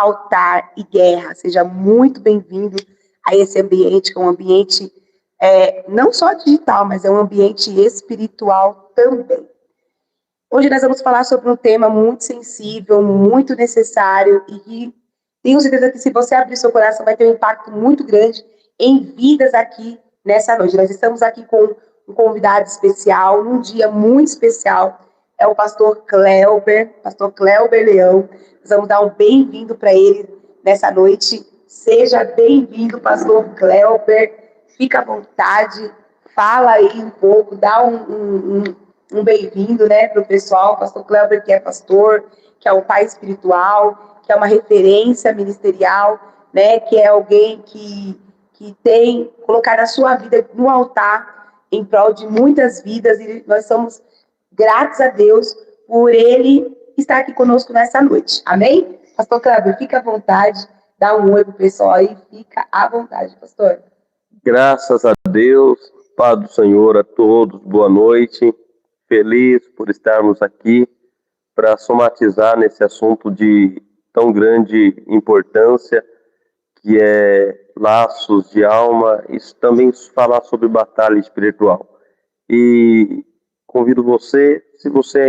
Altar e Guerra. Seja muito bem-vindo a esse ambiente, que é um ambiente não só digital, mas é um ambiente espiritual também. Hoje nós vamos falar sobre um tema muito sensível, muito necessário e que tenho certeza que se você abrir seu coração vai ter um impacto muito grande em vidas aqui nessa noite. Nós estamos aqui com um convidado especial, num dia muito especial, é o pastor Cleuber Leão. Nós vamos dar um bem-vindo para ele nessa noite. Seja bem-vindo, pastor Cleuber. Fica à vontade, fala aí um pouco, dá um bem-vindo, né, para o pessoal. Pastor Cleuber, que é pastor, que é um pai espiritual, que é uma referência ministerial, né, que é alguém que tem colocado a sua vida no altar em prol de muitas vidas, e nós somos gratos a Deus por ele estar aqui conosco nessa noite. Amém? Pastor Cleuber, fica à vontade, dá um oi pro pessoal aí, fica à vontade, pastor. Graças a Deus, paz do Senhor a todos, boa noite. Feliz por estarmos aqui para somatizar nesse assunto de tão grande importância, que é laços de alma, e também falar sobre batalha espiritual. E convido você, se você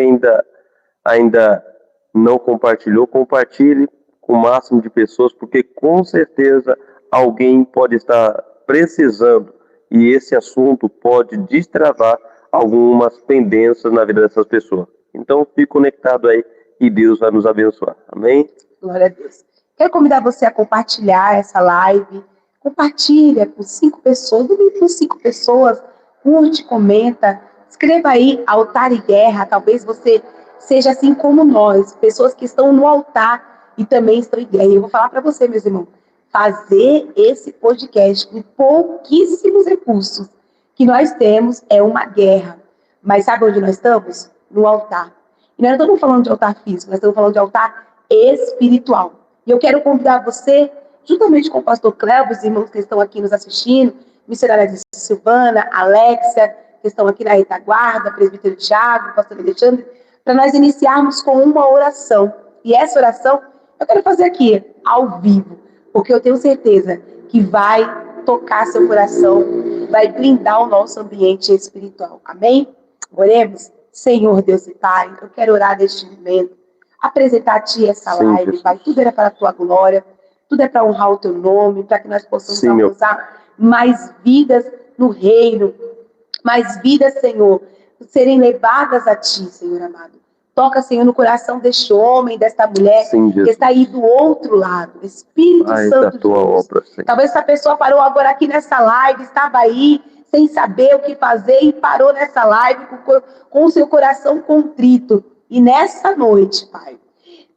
ainda não compartilhou, compartilhe com o máximo de pessoas, porque com certeza alguém pode estar precisando, e esse assunto pode destravar algumas pendências na vida dessas pessoas. Então, fique conectado aí e Deus vai nos abençoar. Amém? Glória a Deus. Quero convidar você a compartilhar essa live. Compartilha com 5 pessoas, no mínimo 5 pessoas. Curte, comenta. Escreva aí, Altar e Guerra. Talvez você seja assim como nós, pessoas que estão no altar e também estão em guerra. E eu vou falar para você, meus irmãos, fazer esse podcast com pouquíssimos recursos que nós temos é uma guerra. Mas sabe onde nós estamos? No altar. E nós não estamos falando de altar físico, nós estamos falando de altar espiritual. E eu quero convidar você, juntamente com o pastor Cleuber, os irmãos que estão aqui nos assistindo, missionária Silvana, Alexia, que estão aqui na retaguarda, presbítero Tiago, pastor Alexandre, para nós iniciarmos com uma oração. E essa oração eu quero fazer aqui, ao vivo, porque eu tenho certeza que vai tocar seu coração, vai blindar o nosso ambiente espiritual. Amém? Oremos. Senhor Deus e Pai, eu quero orar neste momento, apresentar a Ti essa live, Pai. Tudo era para a Tua glória, tudo é para honrar o Teu nome, para que nós possamos alcançar mais vidas no reino, mais vidas, Senhor, serem levadas a Ti, Senhor amado. Toca, Senhor, no coração deste homem, desta mulher, que está aí do outro lado. Espírito Santo de Deus. Talvez essa pessoa parou agora aqui nessa live, estava aí, sem saber o que fazer, e parou nessa live com o seu coração contrito. E nessa noite,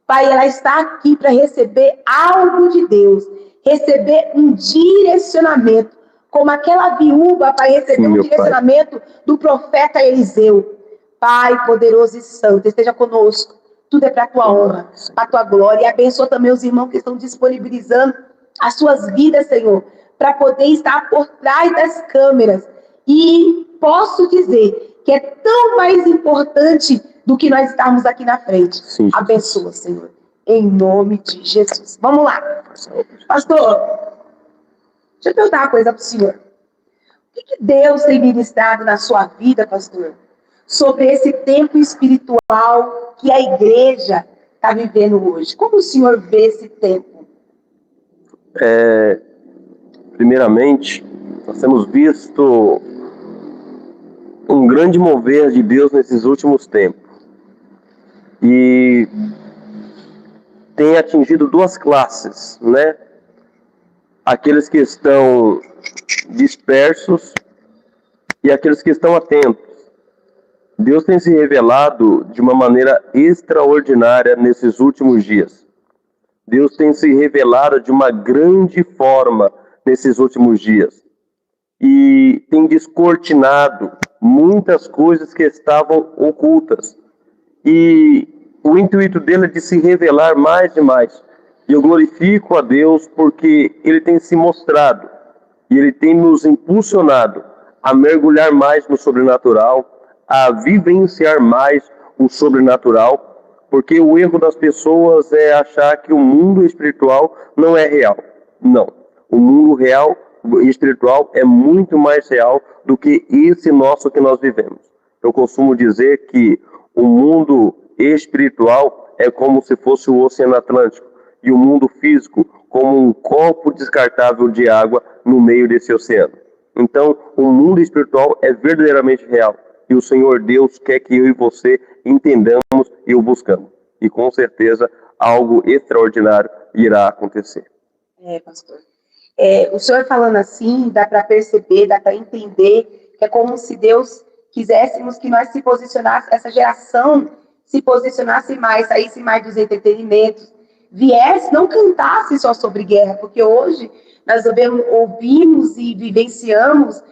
Pai, ela está aqui para receber algo de Deus, receber um direcionamento, como aquela viúva, Pai, recebeu um direcionamento do profeta Eliseu. Pai, poderoso e santo, esteja conosco. Tudo é para a Tua honra, para a Tua glória. E abençoa também os irmãos que estão disponibilizando as suas vidas, Senhor, para poder estar por trás das câmeras. E posso dizer que é tão mais importante do que nós estarmos aqui na frente. Sim. Abençoa, Senhor, em nome de Jesus. Vamos lá. Pastor, deixa eu perguntar uma coisa para o senhor. O que Deus tem ministrado na sua vida, pastor, sobre esse tempo espiritual que a igreja está vivendo hoje? Como o senhor vê esse tempo? Primeiramente, nós temos visto um grande mover de Deus nesses últimos tempos. E tem atingido 2 classes, né? Aqueles que estão dispersos e aqueles que estão atentos. Deus tem se revelado de uma maneira extraordinária nesses últimos dias. Deus tem se revelado de uma grande forma nesses últimos dias. E tem descortinado muitas coisas que estavam ocultas. E o intuito dele é de se revelar mais e mais. E eu glorifico a Deus porque Ele tem se mostrado e Ele tem nos impulsionado a mergulhar mais no sobrenatural, a vivenciar mais o sobrenatural, Porque o erro das pessoas é achar que o mundo espiritual não é real. Não. O mundo real e espiritual é muito mais real do que esse nosso que nós vivemos. Eu costumo dizer que o mundo espiritual é como se fosse o Oceano Atlântico e o mundo físico como um copo descartável de água no meio desse oceano. Então, o mundo espiritual é verdadeiramente real e o Senhor Deus quer que eu e você entendamos e o buscamos. E com certeza algo extraordinário irá acontecer. Pastor. O senhor falando assim, dá para perceber, dá para entender que é como se Deus quiséssemos que nós se posicionássemos, essa geração se posicionasse mais, saísse mais dos entretenimentos, viesse, não cantasse só sobre guerra, porque hoje nós ouvimos e vivenciamos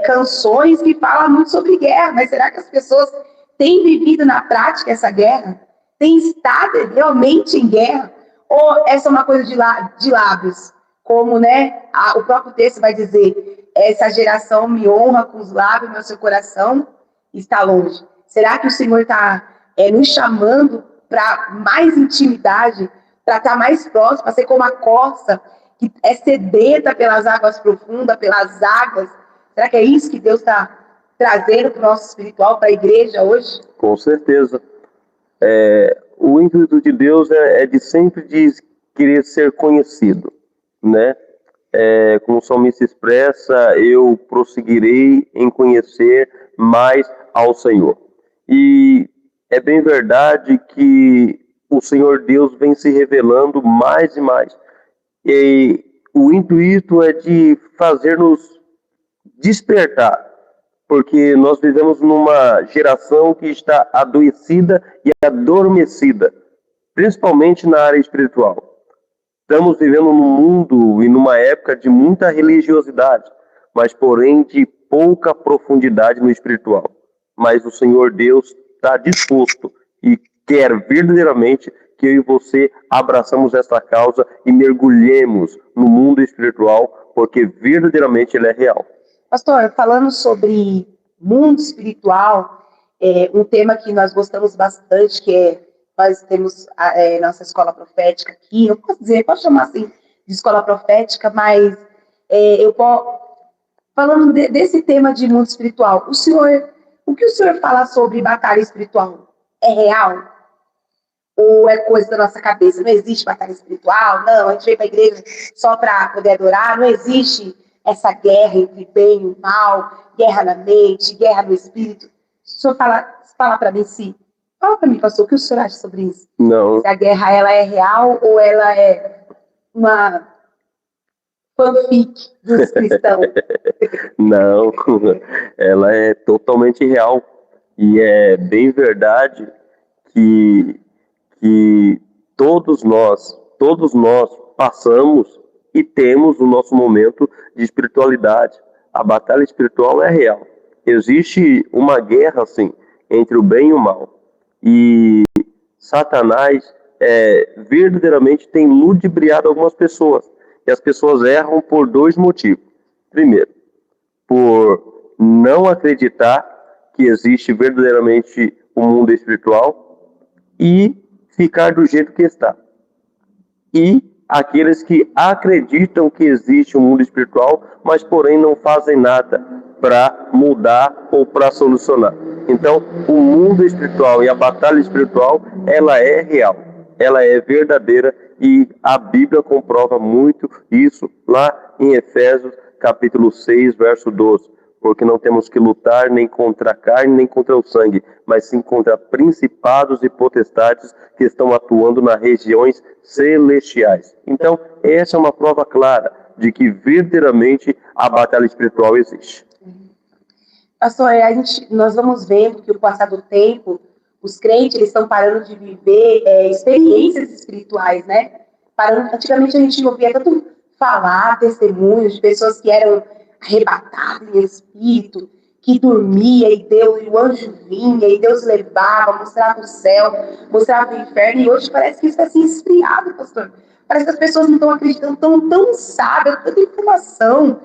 canções que falam muito sobre guerra, mas será que as pessoas têm vivido na prática essa guerra? Têm estado realmente em guerra? Ou essa é uma coisa de lábios? Como, né, o próprio texto vai dizer, essa geração me honra com os lábios, mas seu coração está longe. Será que o Senhor está nos chamando para mais intimidade, para estar mais próximo, para ser como a corça, que é sedenta pelas águas profundas, pelas águas? Será que é isso que Deus está trazendo para o nosso espiritual, para a igreja hoje? Com certeza. O intuito de Deus é de sempre de querer ser conhecido, né? Como o salmista expressa, eu prosseguirei em conhecer mais ao Senhor. E é bem verdade que o Senhor Deus vem se revelando mais e mais. E o intuito é de fazer-nos despertar, porque nós vivemos numa geração que está adoecida e adormecida, principalmente na área espiritual. Estamos vivendo num mundo e numa época de muita religiosidade, mas porém de pouca profundidade no espiritual. Mas o Senhor Deus está disposto e quer verdadeiramente que eu e você abraçamos esta causa e mergulhemos no mundo espiritual, porque verdadeiramente ele é real. Pastor, falando sobre mundo espiritual, um tema que nós gostamos bastante, nós temos nossa escola profética aqui, eu posso dizer, posso chamar assim de escola profética, mas falando desse tema de mundo espiritual, o que o senhor fala sobre batalha espiritual? É real? Ou é coisa da nossa cabeça? Não existe batalha espiritual? Não, a gente veio para a igreja só para poder adorar? Não existe essa guerra entre bem e o mal, guerra na mente, guerra no espírito? O senhor fala para mim, fala para mim, pastor, o que o senhor acha sobre isso? Não. Se a guerra ela é real ou ela é uma fanfic dos cristãos? Não, ela é totalmente real. E é bem verdade que todos nós passamos e temos o nosso momento de espiritualidade. A batalha espiritual é real. Existe uma guerra, assim, entre o bem e o mal. E Satanás verdadeiramente tem ludibriado algumas pessoas. E as pessoas erram por dois motivos. Primeiro, por não acreditar que existe verdadeiramente o mundo espiritual e ficar do jeito que está. E aqueles que acreditam que existe um mundo espiritual, mas porém não fazem nada para mudar ou para solucionar. Então, o mundo espiritual e a batalha espiritual, ela é real, ela é verdadeira e a Bíblia comprova muito isso lá em Efésios capítulo 6, verso 12. Porque não temos que lutar nem contra a carne, nem contra o sangue, mas sim contra principados e potestades que estão atuando nas regiões celestiais. Então, essa é uma prova clara de que verdadeiramente a batalha espiritual existe. Pastor, nós vamos vendo que, com o passar do tempo, os crentes eles estão parando de viver experiências espirituais, né? Antigamente a gente ouvia tanto falar, testemunhos de pessoas que eram arrebatadas em espírito, que dormia e o anjo vinha e Deus levava, mostrava o céu, mostrava o inferno, e hoje parece que isso está assim esfriado, pastor. Parece que as pessoas não estão acreditando, tão sábias, tanta informação,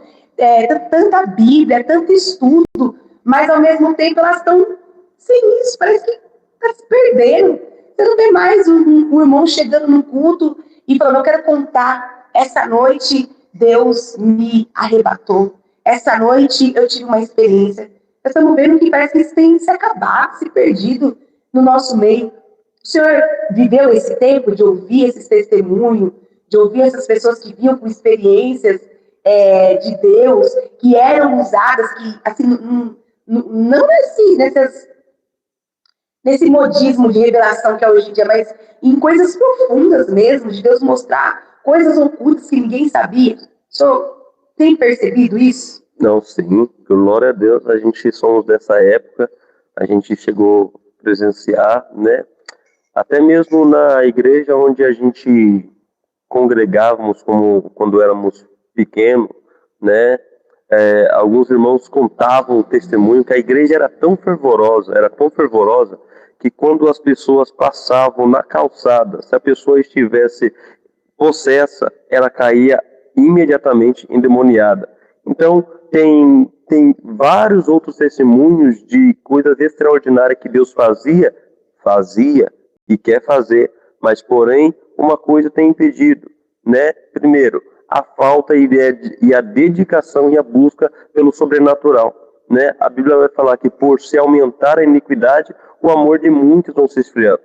tanta Bíblia, tanto estudo, mas ao mesmo tempo elas estão sem isso, parece que está se perdendo. Você não vê mais um irmão chegando no culto e falando, eu quero contar, essa noite Deus me arrebatou. Essa noite eu tive uma experiência. Nós estamos vendo que parece que isso tem se acabado, se perdido no nosso meio. O senhor viveu esse tempo de ouvir esses testemunhos, de ouvir essas pessoas que vinham com experiências de Deus, que eram usadas, que assim, não nesse modismo de revelação que é hoje em dia, mas em coisas profundas mesmo, de Deus mostrar coisas ocultas que ninguém sabia. O senhor tem percebido isso? Não, sim, glória a Deus, a gente somos dessa época, a gente chegou a presenciar, né? Até mesmo na igreja onde a gente congregávamos como quando éramos pequenos, né? Alguns irmãos contavam o testemunho que a igreja era tão fervorosa, que quando as pessoas passavam na calçada, se a pessoa estivesse possessa, ela caía imediatamente endemoniada. Então, tem vários outros testemunhos de coisas extraordinárias que Deus fazia e quer fazer, mas porém uma coisa tem impedido, né? Primeiro, a falta e a dedicação e a busca pelo sobrenatural, né? A Bíblia vai falar que por se aumentar a iniquidade, o amor de muitos vão se esfriando.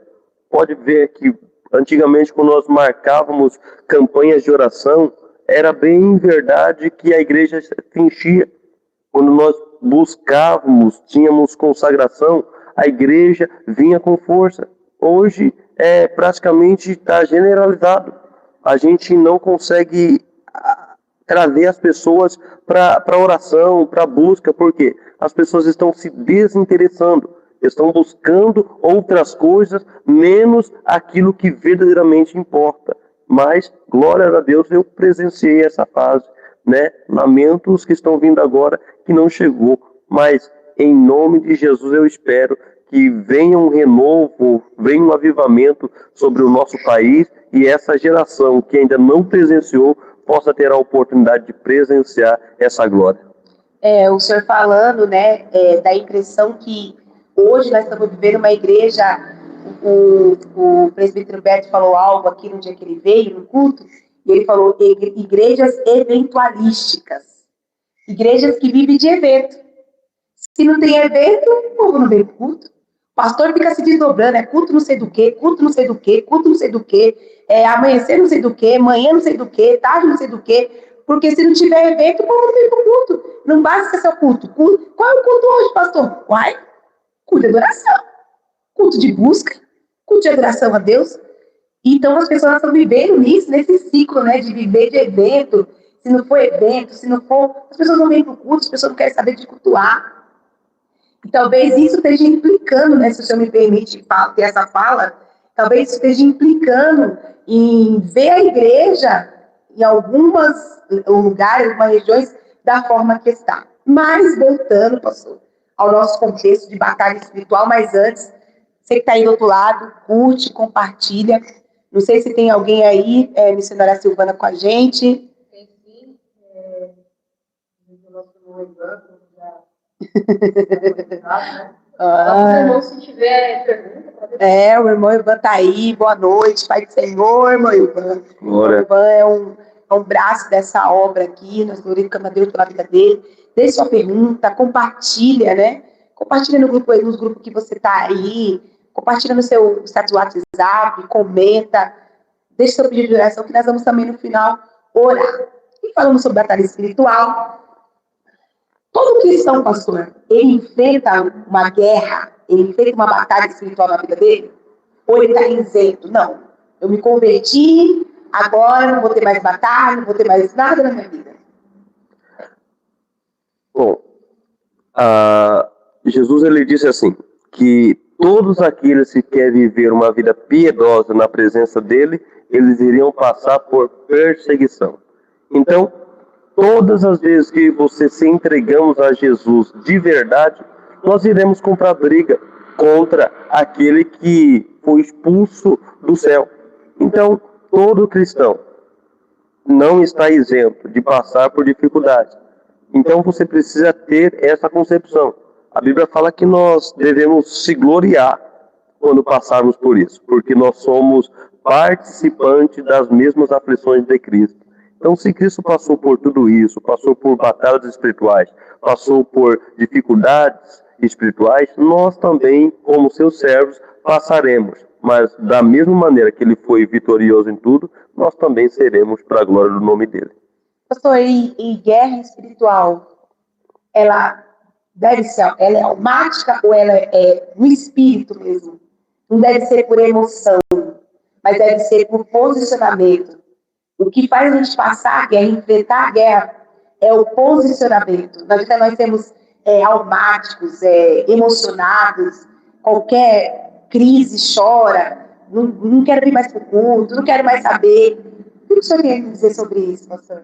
Pode ver que antigamente, quando nós marcávamos campanhas de oração, era bem verdade que a igreja se enchia. Quando nós buscávamos, tínhamos consagração, a igreja vinha com força. Hoje, praticamente está generalizado. A gente não consegue trazer as pessoas para oração, para busca, porque as pessoas estão se desinteressando, estão buscando outras coisas, menos aquilo que verdadeiramente importa. Mas, glória a Deus, eu presenciei essa fase, né? Lamento os que estão vindo agora, que não chegou. Mas, em nome de Jesus, eu espero que venha um renovo, venha um avivamento sobre o nosso país e essa geração que ainda não presenciou possa ter a oportunidade de presenciar essa glória. O senhor falando, né, da impressão que hoje nós estamos vivendo uma igreja, o presbítero Beto falou algo aqui no dia que ele veio, no culto, e ele falou igrejas eventualísticas, igrejas que vivem de evento. Se não tem evento, o povo não vem pro culto. O pastor fica se desdobrando, culto não sei do quê, culto não sei do quê, culto não sei do quê, amanhecer não sei do quê, manhã não sei do quê, tarde não sei do quê, porque se não tiver evento, o povo não vem pro culto. Não basta ser seu culto. Qual é o culto hoje, pastor? Uai, culto de adoração, culto de busca, culto de adoração a Deus. Então as pessoas estão vivendo nisso, nesse ciclo, né, de viver de evento. Se não for evento, se não for, as pessoas não vêm pro culto, as pessoas não querem saber de cultuar. E talvez isso esteja implicando, né, se o senhor me permite ter essa fala, talvez isso esteja implicando em ver a igreja em algumas lugares, algumas regiões, da forma que está. Mas, voltando, pastor, ao nosso contexto de batalha espiritual, mas antes, você que está aí do outro lado, curte, compartilha. Não sei se tem alguém aí, missionária Silvana, com a gente. Tem sim, o nosso irmão Ivan, já... Se tiver pergunta, o irmão Ivan está aí, boa noite, Pai do Senhor, irmão Ivan. O Ivan é um braço dessa obra aqui, nós glorificamos a Deus pela vida dele. Deixe sua pergunta, compartilha, né? Compartilha nos grupos que você está aí, compartilha no seu status WhatsApp, comenta, deixe seu pedido de oração, que nós vamos também no final orar. E falando sobre batalha espiritual, todo cristão, pastor, ele enfrenta uma guerra, ele enfrenta uma batalha espiritual na vida dele? Ou ele está isento? Não, eu me converti, agora não vou ter mais batalha, não vou ter mais nada na minha vida. Bom, Jesus ele disse assim, que todos aqueles que querem viver uma vida piedosa na presença dele, eles iriam passar por perseguição. Então, todas as vezes que você se entregamos a Jesus de verdade, nós iremos comprar briga contra aquele que foi expulso do céu. Então, todo cristão não está isento de passar por dificuldades. Então, você precisa ter essa concepção. A Bíblia fala que nós devemos se gloriar quando passarmos por isso, porque nós somos participantes das mesmas aflições de Cristo. Então, se Cristo passou por tudo isso, passou por batalhas espirituais, passou por dificuldades espirituais, nós também, como seus servos, passaremos. Mas, da mesma maneira que ele foi vitorioso em tudo, nós também seremos para a glória do nome dele. Pastor, e guerra espiritual, ela é almática ou ela é no espírito mesmo? Não deve ser por emoção, mas deve ser por posicionamento. O que faz a gente passar a guerra, enfrentar a guerra, é o posicionamento. Na vida nós temos almáticos, emocionados, qualquer crise chora, não quero ir mais para o culto, não quero mais saber. O que o senhor tem a dizer sobre isso, pastor?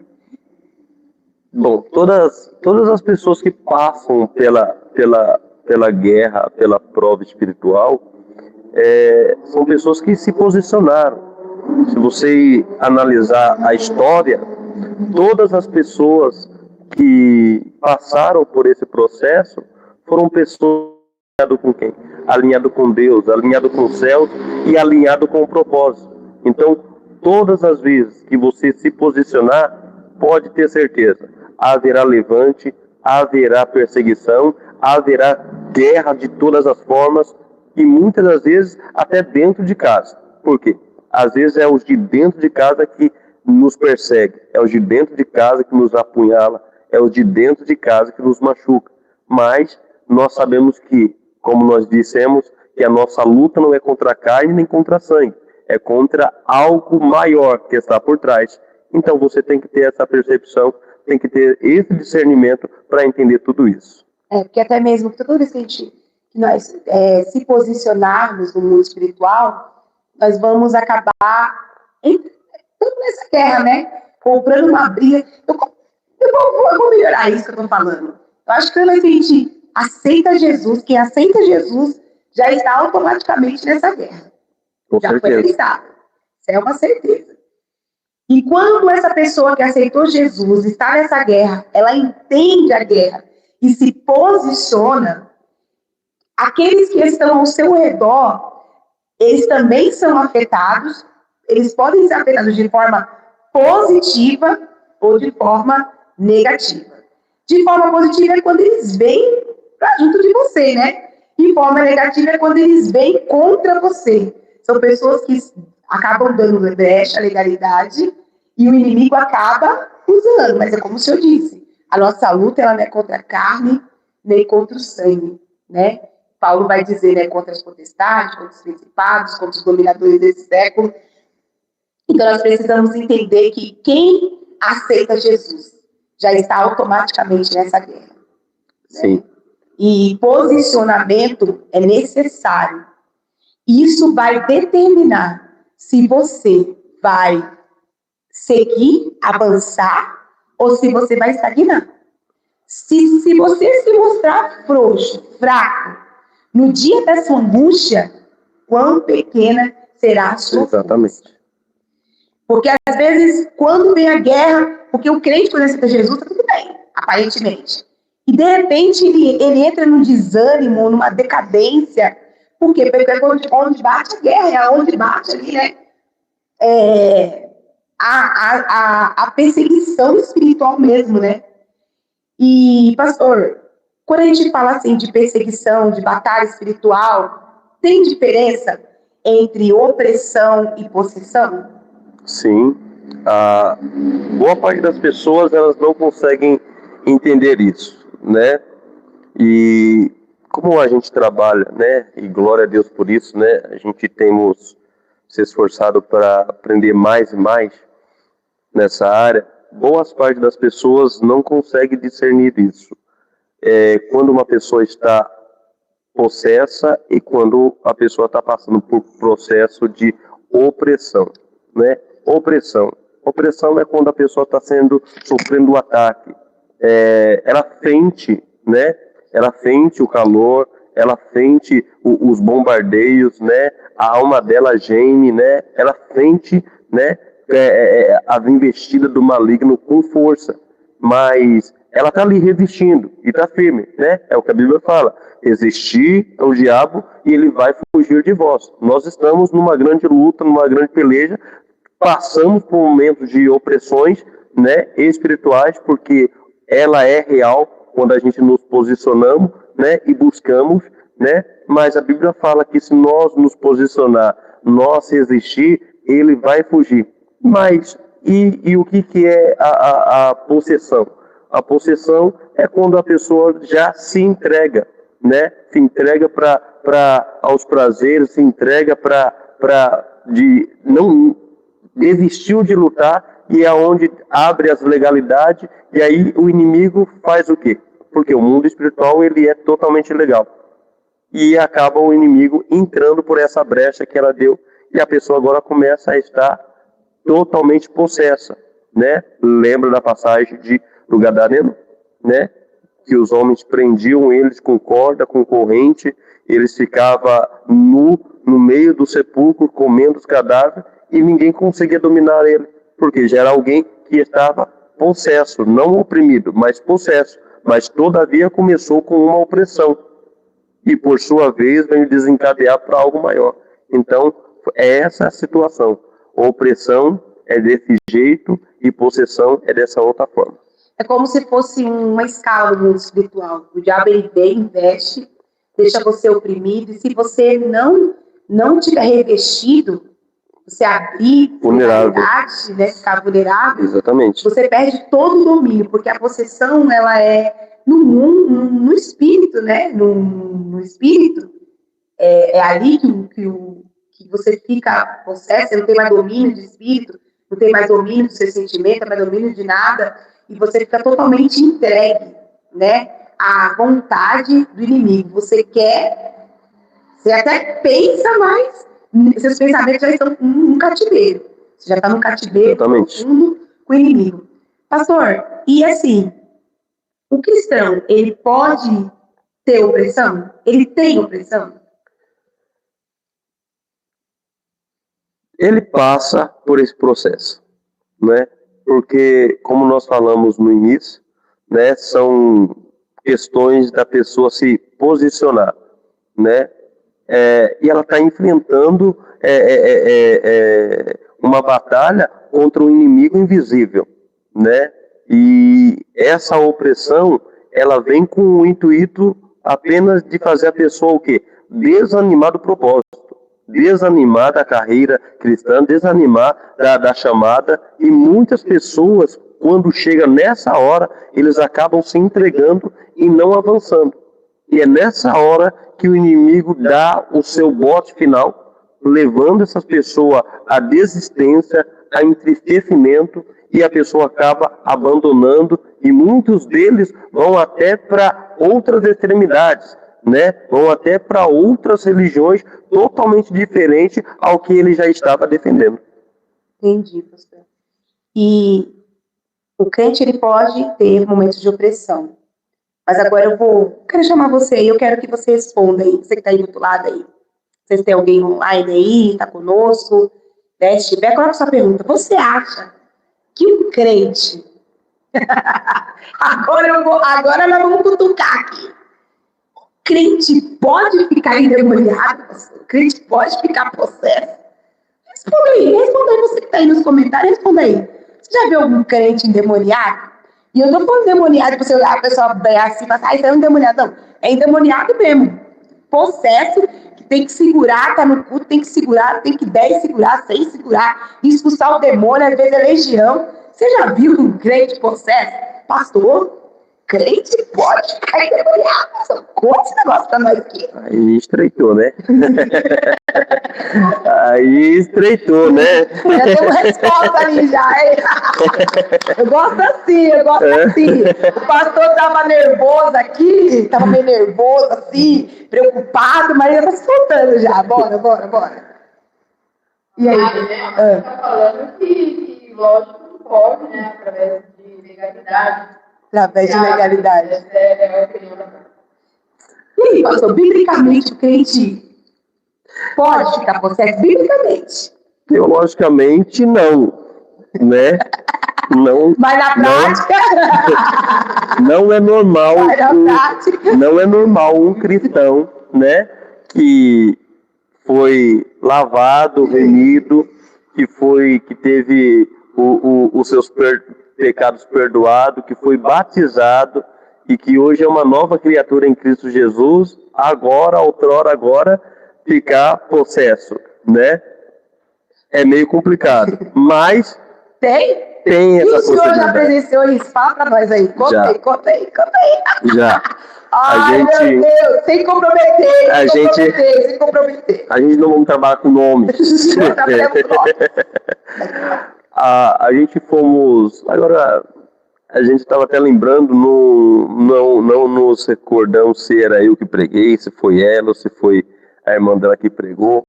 Bom, todas as pessoas que passam pela guerra, pela prova espiritual, são pessoas que se posicionaram. Se você analisar a história, todas as pessoas que passaram por esse processo foram pessoas alinhadas com quem? Alinhado com Deus, alinhado com o céu e alinhado com o propósito. Então, todas as vezes que você se posicionar, pode ter certeza, haverá levante, haverá perseguição, haverá guerra de todas as formas e muitas das vezes até dentro de casa. Por quê? Às vezes é os de dentro de casa que nos persegue, é os de dentro de casa que nos apunhala, é os de dentro de casa que nos machuca. Mas nós sabemos que, como nós dissemos, que a nossa luta não é contra a carne nem contra a sangue, é contra algo maior que está por trás. Então você tem que ter essa percepção, tem que ter esse discernimento para entender tudo isso. Porque até mesmo toda vez que nós se posicionarmos no mundo espiritual, nós vamos acabar entrando nessa guerra, né? Comprando uma briga. Eu vou melhorar isso que eu estou falando. Eu acho que quando a gente aceita Jesus, quem aceita Jesus já está automaticamente nessa guerra. Com já certeza. Foi aceitável. Isso é uma certeza. E quando essa pessoa que aceitou Jesus está nessa guerra, ela entende a guerra e se posiciona, aqueles que estão ao seu redor, eles também são afetados, eles podem ser afetados de forma positiva ou de forma negativa. De forma positiva é quando eles vêm para junto de você, né? De forma negativa é quando eles vêm contra você. São pessoas que acabam dando brecha à legalidade e o inimigo acaba usando. Mas é como o senhor disse, a nossa luta ela não é contra a carne nem contra o sangue, né? Paulo vai dizer, né, contra as potestades, contra os principados, contra os dominadores desse século. Então, nós precisamos entender que quem aceita Jesus já está automaticamente nessa guerra. Sim. Né? E posicionamento é necessário. Isso vai determinar se você vai seguir, avançar, ou se você vai estagnar. Se você se mostrar frouxo, fraco, no dia da sua angústia, quão pequena será a sua Exatamente. força. Porque às vezes, quando vem a guerra, porque o crente, quando aceita Jesus, está tudo bem, aparentemente. E de repente ele entra num desânimo, numa decadência. Por quê? Porque é onde bate a guerra, é onde bate ali, né? A perseguição espiritual mesmo, né? E, pastor, quando a gente fala assim de perseguição, de batalha espiritual, tem diferença entre opressão e possessão? Sim. A boa parte das pessoas elas não conseguem entender isso, né? E como a gente trabalha, né? E glória a Deus por isso, né? A gente temos se esforçado para aprender mais e mais nessa área. Boas parte das pessoas não conseguem discernir isso. Quando uma pessoa está possessa e quando a pessoa está passando por processo de opressão, né? Opressão é quando a pessoa está sofrendo um ataque. Ela sente, né? Ela sente o calor, ela sente os bombardeios, né? A alma dela geme, né? Ela sente, né? As investidas do maligno com força, mas ela está ali resistindo e está firme, né? É o que a Bíblia fala. Resistir ao diabo e ele vai fugir de vós. Nós estamos numa grande luta, numa grande peleja, passamos por momentos de opressões, né, espirituais, porque ela é real quando a gente nos posicionamos, né, e buscamos, né, mas a Bíblia fala que se nós nos posicionar, nós resistir, ele vai fugir. Mas e o que é a possessão? A possessão é quando a pessoa já se entrega, né, se entrega aos prazeres, se entrega não desistiu de lutar, e é onde abre as legalidades, e aí o inimigo faz o quê? Porque o mundo espiritual ele é totalmente legal. E acaba o inimigo entrando por essa brecha que ela deu, e a pessoa agora começa a estar totalmente possessa, né? Lembra da passagem do Gadareno, né? Que os homens prendiam eles com corda, com corrente, eles ficavam no meio do sepulcro, comendo os cadáveres, e ninguém conseguia dominar ele, porque já era alguém que estava possesso, não oprimido, mas possesso, mas todavia começou com uma opressão, e por sua vez veio desencadear para algo maior. Então, é essa a situação. Opressão é desse jeito e possessão é dessa outra forma. É como se fosse uma escala no mundo espiritual. O diabo ele vem, investe, deixa você oprimido, e se você não tiver revestido, você abrir vulnerabilidade, né, ficar vulnerável, exatamente, você perde todo o domínio, porque a possessão ela é no espírito, né? No espírito, é ali que você fica possesso, você não tem mais domínio de espírito, não tem mais domínio do seu sentimento, não tem mais domínio de nada, e você fica totalmente entregue, né, à vontade do inimigo. Você até pensa, mas seus pensamentos já estão num cativeiro. Você já está num cativeiro profundo com o inimigo. Pastor, e assim, o cristão, ele pode ter opressão? Ele tem opressão? Ele passa por esse processo, né? Porque, como nós falamos no início, né, são questões da pessoa se posicionar, né? E ela está enfrentando uma batalha contra um inimigo invisível, né? E essa opressão, ela vem com o intuito apenas de fazer a pessoa o quê? Desanimar do propósito, desanimar da carreira cristã, desanimar da chamada, e muitas pessoas, quando chega nessa hora, eles acabam se entregando e não avançando. E é nessa hora que o inimigo dá o seu bote final, levando essas pessoas à desistência, a entristecimento, e a pessoa acaba abandonando, e muitos deles vão até para outras extremidades, né? Vão até para outras religiões totalmente diferentes ao que ele já estava defendendo. Entendi, pastor. E o crente ele pode ter momentos de opressão. Mas agora quero chamar você aí, eu quero que você responda aí, você que está aí do outro lado aí. Vocês têm alguém online aí, está conosco, né? Se tiver, coloca sua pergunta. Você acha que o crente... agora nós vamos cutucar aqui. O crente pode ficar endemoniado? O crente pode ficar possesso? Responda aí, você que está aí nos comentários, responda aí. Você já viu algum crente endemoniado? E eu não tô falando endemoniado para você olhar a pessoa assim e falar, isso é um endemoniado. Não, é endemoniado mesmo. Possesso, que tem que segurar, tá no culto, tem que segurar, tem que 10 segurar, 6 segurar, expulsar o demônio, às vezes é legião. Você já viu um crente possesso? Pastor, crente pode ficar endemoniado. Conta esse negócio pra nós aqui. Aí estreitou, né? Aí estreitou, né? Já tem uma resposta ali já, hein? Eu gosto assim. O pastor tava nervoso aqui, tava meio nervoso assim, preocupado, mas ele tá se soltando já. Bora. E aí? Né? Tá falando que lógico, não pode, né? Através de legalidade. Através de legalidade. É a opinião da... E aí, pastor, biblicamente o crente pode ficar possesso? Biblicamente. Teologicamente, não, né? Vai na prática. Não é normal. Vai na prática. Não é normal um cristão, né, que foi lavado, remido, que teve os seus pecados perdoados, que foi batizado e que hoje é uma nova criatura em Cristo Jesus, outrora, ficar possesso, né? É meio complicado, mas tem essa E o senhor já possibilidade. presenciou isso? Fala pra nós aí. Conta aí. Já. Ai, meu Deus, sem comprometer. A gente não vamos trabalhar com nomes. A gente fomos... Agora, a gente estava até lembrando, não nos recordamos se era eu que preguei, se foi ela, ou se foi a irmã dela que pregou.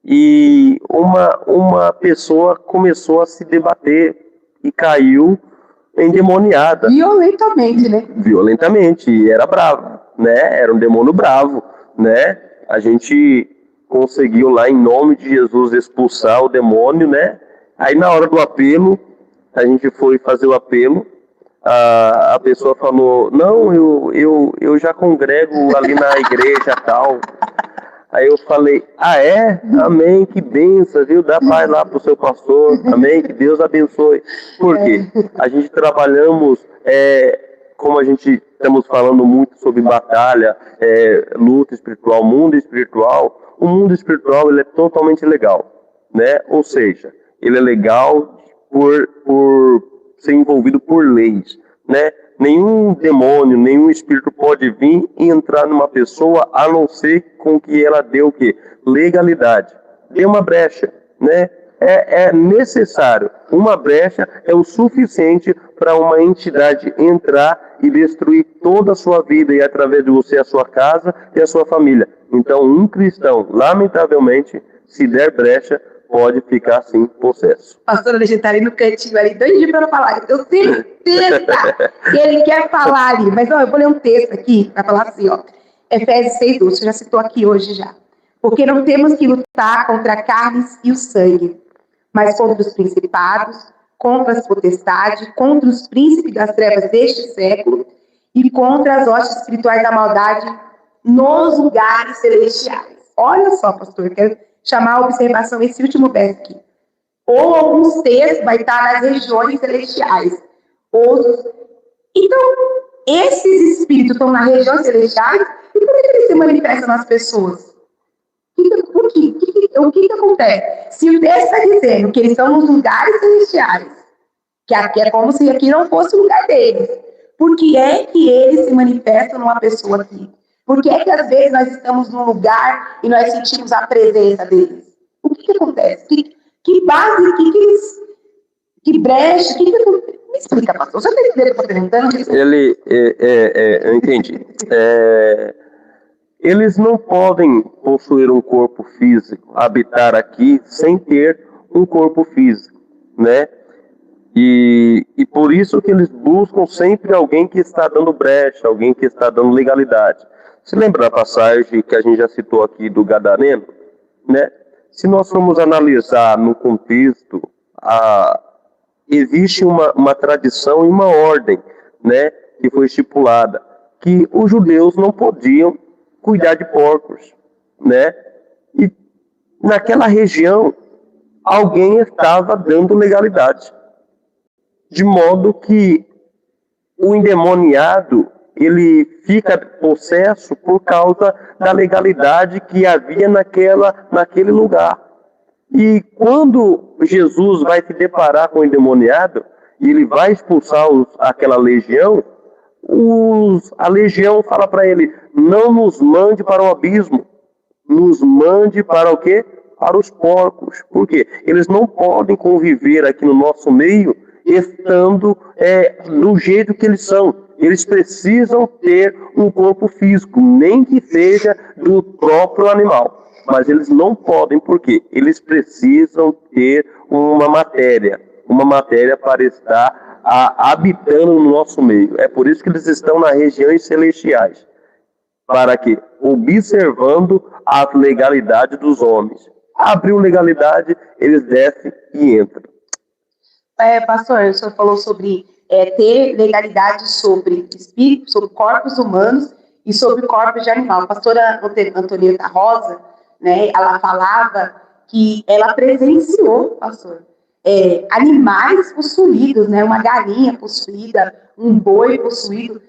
E uma pessoa começou a se debater e caiu endemoniada. Violentamente, né? Violentamente, e era bravo, né? Era um demônio bravo, né? A gente conseguiu lá, em nome de Jesus, expulsar o demônio, né? Aí na hora do apelo, a gente foi fazer o apelo, a pessoa falou, não, eu já congrego ali na igreja tal. Aí eu falei, amém, que benção, viu? Dá paz lá pro seu pastor, amém, que Deus abençoe. Por quê? A gente trabalhamos, como a gente estamos falando muito sobre batalha, luta espiritual, mundo espiritual. O mundo espiritual, ele é totalmente legal, né? Ou seja, ele é legal por ser envolvido por leis, né? Nenhum demônio, nenhum espírito pode vir e entrar numa pessoa a não ser com que ela dê o quê? Legalidade. Dê uma brecha, né? É necessário. Uma brecha é o suficiente para uma entidade entrar e destruir toda a sua vida e através de você a sua casa e a sua família. Então, um cristão, lamentavelmente, se der brecha, pode ficar, sim, possesso. Pastor Alexandre tá ali no cantinho, ali, doidinho para falar. Eu tenho certeza que ele quer falar ali. Mas, eu vou ler um texto aqui, para falar assim, ó. Efésios 6:12, você já citou aqui hoje já. Porque não temos que lutar contra a carne e o sangue, mas contra os principados, contra as potestades, contra os príncipes das trevas deste século e contra as hostes espirituais da maldade nos lugares celestiais. Olha só, pastor, eu quero chamar a observação esse último verso aqui. Ou alguns textos vai estar nas regiões celestiais. Então, esses espíritos estão nas regiões celestiais e por que eles se manifestam nas pessoas? O que acontece? Se o texto está dizendo que eles estão nos lugares celestiais, que aqui é como se aqui não fosse o lugar deles, por que é que eles se manifestam numa pessoa aqui? Por que é que às vezes nós estamos num lugar e nós sentimos a presença deles? O que acontece? Que base, que brecha, acontece? Me explica, pastor. Você está entendendo o que eu estou perguntando? Eu entendi. Eles não podem possuir um corpo físico, habitar aqui sem ter um corpo físico, né? E por isso que eles buscam sempre alguém que está dando brecha, alguém que está dando legalidade. Você lembra da passagem que a gente já citou aqui do Gadareno, né? Se nós formos analisar no contexto, existe uma tradição e uma ordem, né, que foi estipulada, que os judeus não podiam cuidar de porcos, né? E naquela região, alguém estava dando legalidade. De modo que o endemoniado, ele fica possesso por causa da legalidade que havia naquele lugar. E quando Jesus vai se deparar com o endemoniado, e ele vai expulsar aquela legião, a legião fala para ele, não nos mande para o abismo, nos mande para o quê? Para os porcos. Por quê? Eles não podem conviver aqui no nosso meio estando do jeito que eles são. Eles precisam ter um corpo físico, nem que seja do próprio animal. Mas eles não podem, por quê? Eles precisam ter uma matéria para estar habitando no nosso meio. É por isso que eles estão nas regiões celestiais. Para quê? Observando a legalidade dos homens. Abriu legalidade, eles descem e entram. Pastor, o senhor falou sobre ter legalidade sobre espírito, sobre corpos humanos e sobre corpos de animal. A pastora Antonieta Rosa, né, ela falava que ela presenciou, pastor, animais possuídos, né, uma galinha possuída, um boi possuído.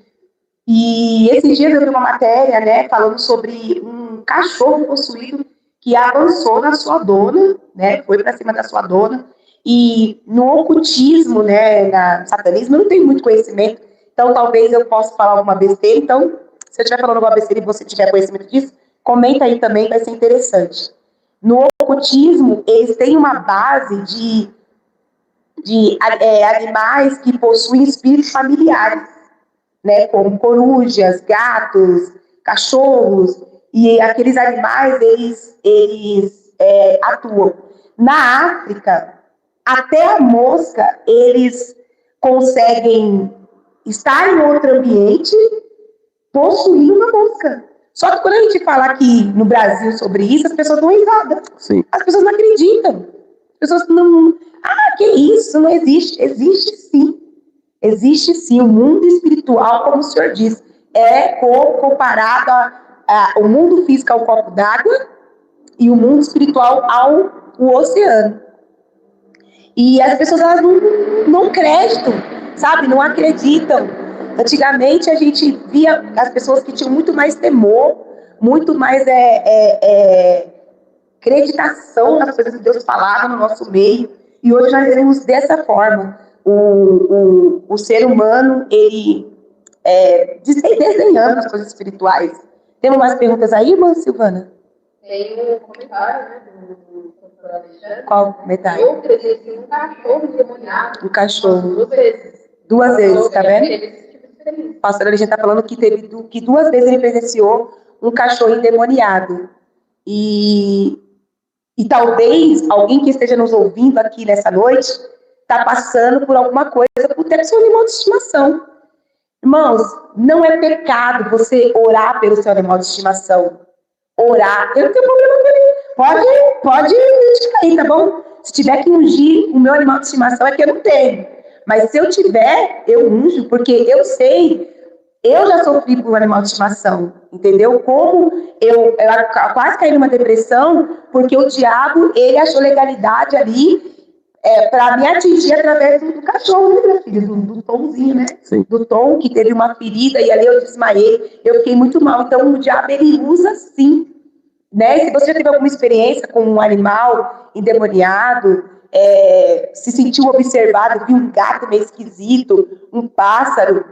E esses dias eu vi uma matéria, né, falando sobre um cachorro possuído que avançou na sua dona, né, foi para cima da sua dona. E no ocultismo, né, no satanismo, eu não tenho muito conhecimento, então talvez eu possa falar alguma besteira. Então, se eu estiver falando alguma besteira e você tiver conhecimento disso, comenta aí também, vai ser interessante. No ocultismo, eles têm uma base de animais que possuem espíritos familiares, né, como corujas, gatos, cachorros, e aqueles animais, eles atuam. Na África, até a mosca, eles conseguem estar em outro ambiente possuindo uma mosca. Só que quando a gente fala aqui no Brasil sobre isso, as pessoas dão risada. Sim. As pessoas não acreditam. As pessoas não... que isso? Não existe. Existe sim. Existe sim. O mundo espiritual, como o senhor diz, comparado ao mundo físico ao copo d'água e o mundo espiritual ao oceano. E as pessoas, elas não acreditam, sabe? Não acreditam. Antigamente, a gente via as pessoas que tinham muito mais temor, muito mais acreditação nas coisas que Deus falava no nosso meio. E hoje nós vemos dessa forma. O ser humano, ele desdenhando as coisas espirituais. Temos mais perguntas aí, irmã Silvana? Tem um comentário, né, do pastor Alexandre. Qual comentário? Eu presenciei um cachorro endemoniado. Um cachorro. 2 vezes. Duas vezes, tá vendo? O pastor Alexandre está falando que 2 vezes ele presenciou um cachorro endemoniado. E talvez alguém que esteja nos ouvindo aqui nessa noite está passando por alguma coisa, por ter seu animal de estimação. Irmãos, não é pecado você orar pelo seu animal de estimação. Orar, eu não tenho problema com ele. Pode criticar aí, tá bom? Se tiver que ungir o meu animal de estimação, é que eu não tenho. Mas se eu tiver, eu unjo, porque eu sei, eu já sofri por um animal de estimação, entendeu? Como eu quase caí numa depressão, porque o diabo, ele achou legalidade ali para me atingir através do cachorro, né, meu filho? Do Tomzinho, né? Sim. Do Tom, que teve uma ferida, e ali eu desmaiei, eu fiquei muito mal. Então, o diabo, ele usa sim, né? Se você já teve alguma experiência com um animal endemoniado, se sentiu observado, viu um gato meio esquisito, um pássaro,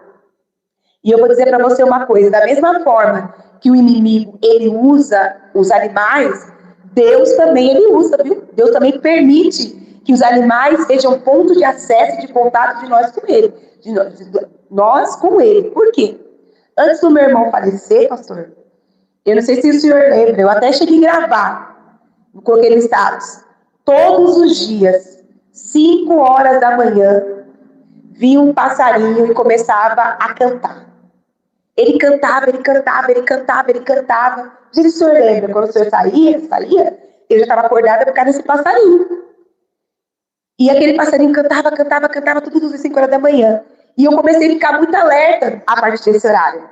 e eu vou dizer para você uma coisa, da mesma forma que o inimigo, ele usa os animais, Deus também, ele usa, viu? Deus também permite que os animais sejam ponto de acesso e de contato de nós com ele. De nós com ele. Por quê? Antes do meu irmão falecer, pastor, eu não sei se o senhor lembra, eu até cheguei a gravar, coloquei no status. Todos os dias, 5 horas da manhã, vinha um passarinho e começava a cantar. Ele cantava, ele cantava, ele cantava, ele cantava. Não sei se o senhor lembra, quando o senhor saía, eu já estava acordada por causa desse passarinho. E aquele passarinho cantava, cantava, cantava, tudo às 5 horas da manhã. E eu comecei a ficar muito alerta a partir desse horário.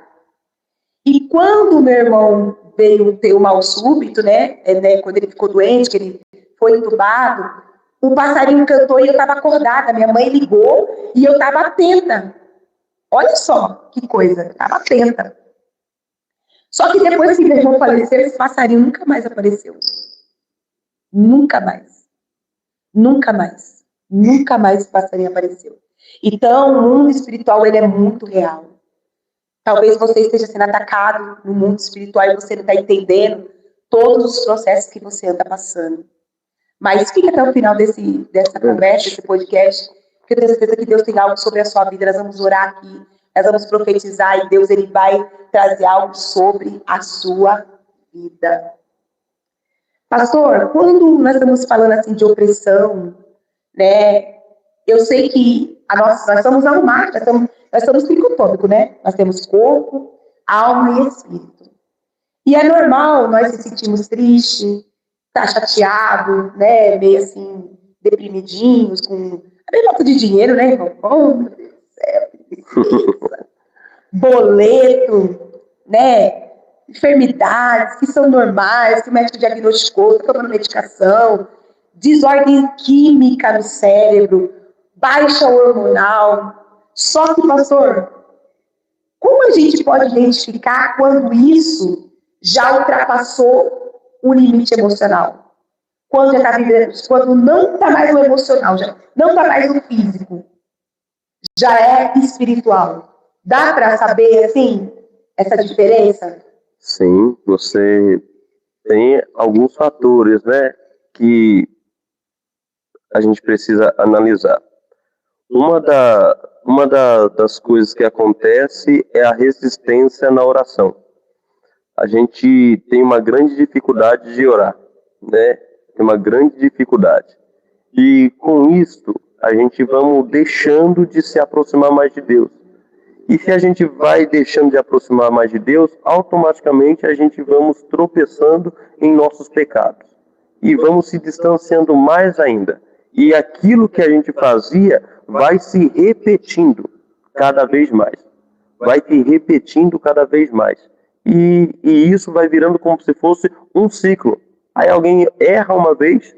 E quando o meu irmão veio ter um mal súbito, né, quando ele ficou doente, que ele foi entubado, o passarinho cantou e eu estava acordada. Minha mãe ligou e eu estava atenta. Olha só que coisa, estava atenta. Só que depois que meu irmão faleceu, esse passarinho nunca mais apareceu. Nunca mais. Nunca mais. Nunca mais esse passarinho apareceu. Então, o mundo espiritual, ele é muito real. Talvez você esteja sendo atacado no mundo espiritual e você não está entendendo todos os processos que você anda passando. Mas fique até o final dessa conversa, desse podcast, porque eu tenho certeza que Deus tem algo sobre a sua vida. Nós vamos orar aqui, nós vamos profetizar e Deus, ele vai trazer algo sobre a sua vida. Pastor, quando nós estamos falando assim de opressão, né? Eu sei que nós somos alma, nós somos tricotômico, né? Nós temos corpo, alma e espírito. E é normal nós se sentirmos tristes, tá chateado, né? Meio assim, deprimidinhos, com Também falta de dinheiro, né, irmão? Oh, meu Deus do céu. Boleto, né? Enfermidades que são normais, que o médico diagnosticou, está tomando medicação, desordem química no cérebro, baixa hormonal. Só que, pastor, como a gente pode identificar quando isso já ultrapassou o limite emocional? Quando já está vivendo, quando não está mais no emocional, já não está mais no físico, já é espiritual. Dá para saber, assim, essa diferença? Sim, você tem alguns fatores, né, que a gente precisa analisar. Das coisas que acontece é a resistência na oração. A gente tem uma grande dificuldade de orar, né? Tem uma grande dificuldade. E com isso, a gente vamos deixando de se aproximar mais de Deus. E se a gente vai deixando de aproximar mais de Deus, automaticamente a gente vamos tropeçando em nossos pecados. E vamos se distanciando mais ainda. E aquilo que a gente fazia vai se repetindo cada vez mais. Vai se repetindo cada vez mais. E isso vai virando como se fosse um ciclo. Aí alguém erra uma vez,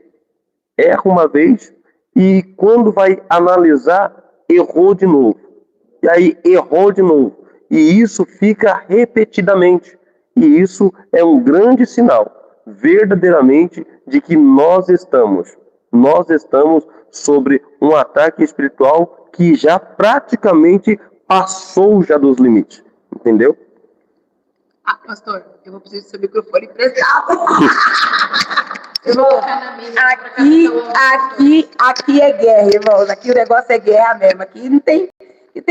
e quando vai analisar, errou de novo. E aí errou de novo. E isso fica repetidamente. E isso é um grande sinal, verdadeiramente, de que nós estamos sobre um ataque espiritual que já praticamente passou já dos limites. Entendeu? Ah, pastor, eu vou precisar do seu microfone emprestado. Eu vou colocar na mesa. Aqui é guerra, irmãos. Aqui o negócio é guerra mesmo. Aqui não tem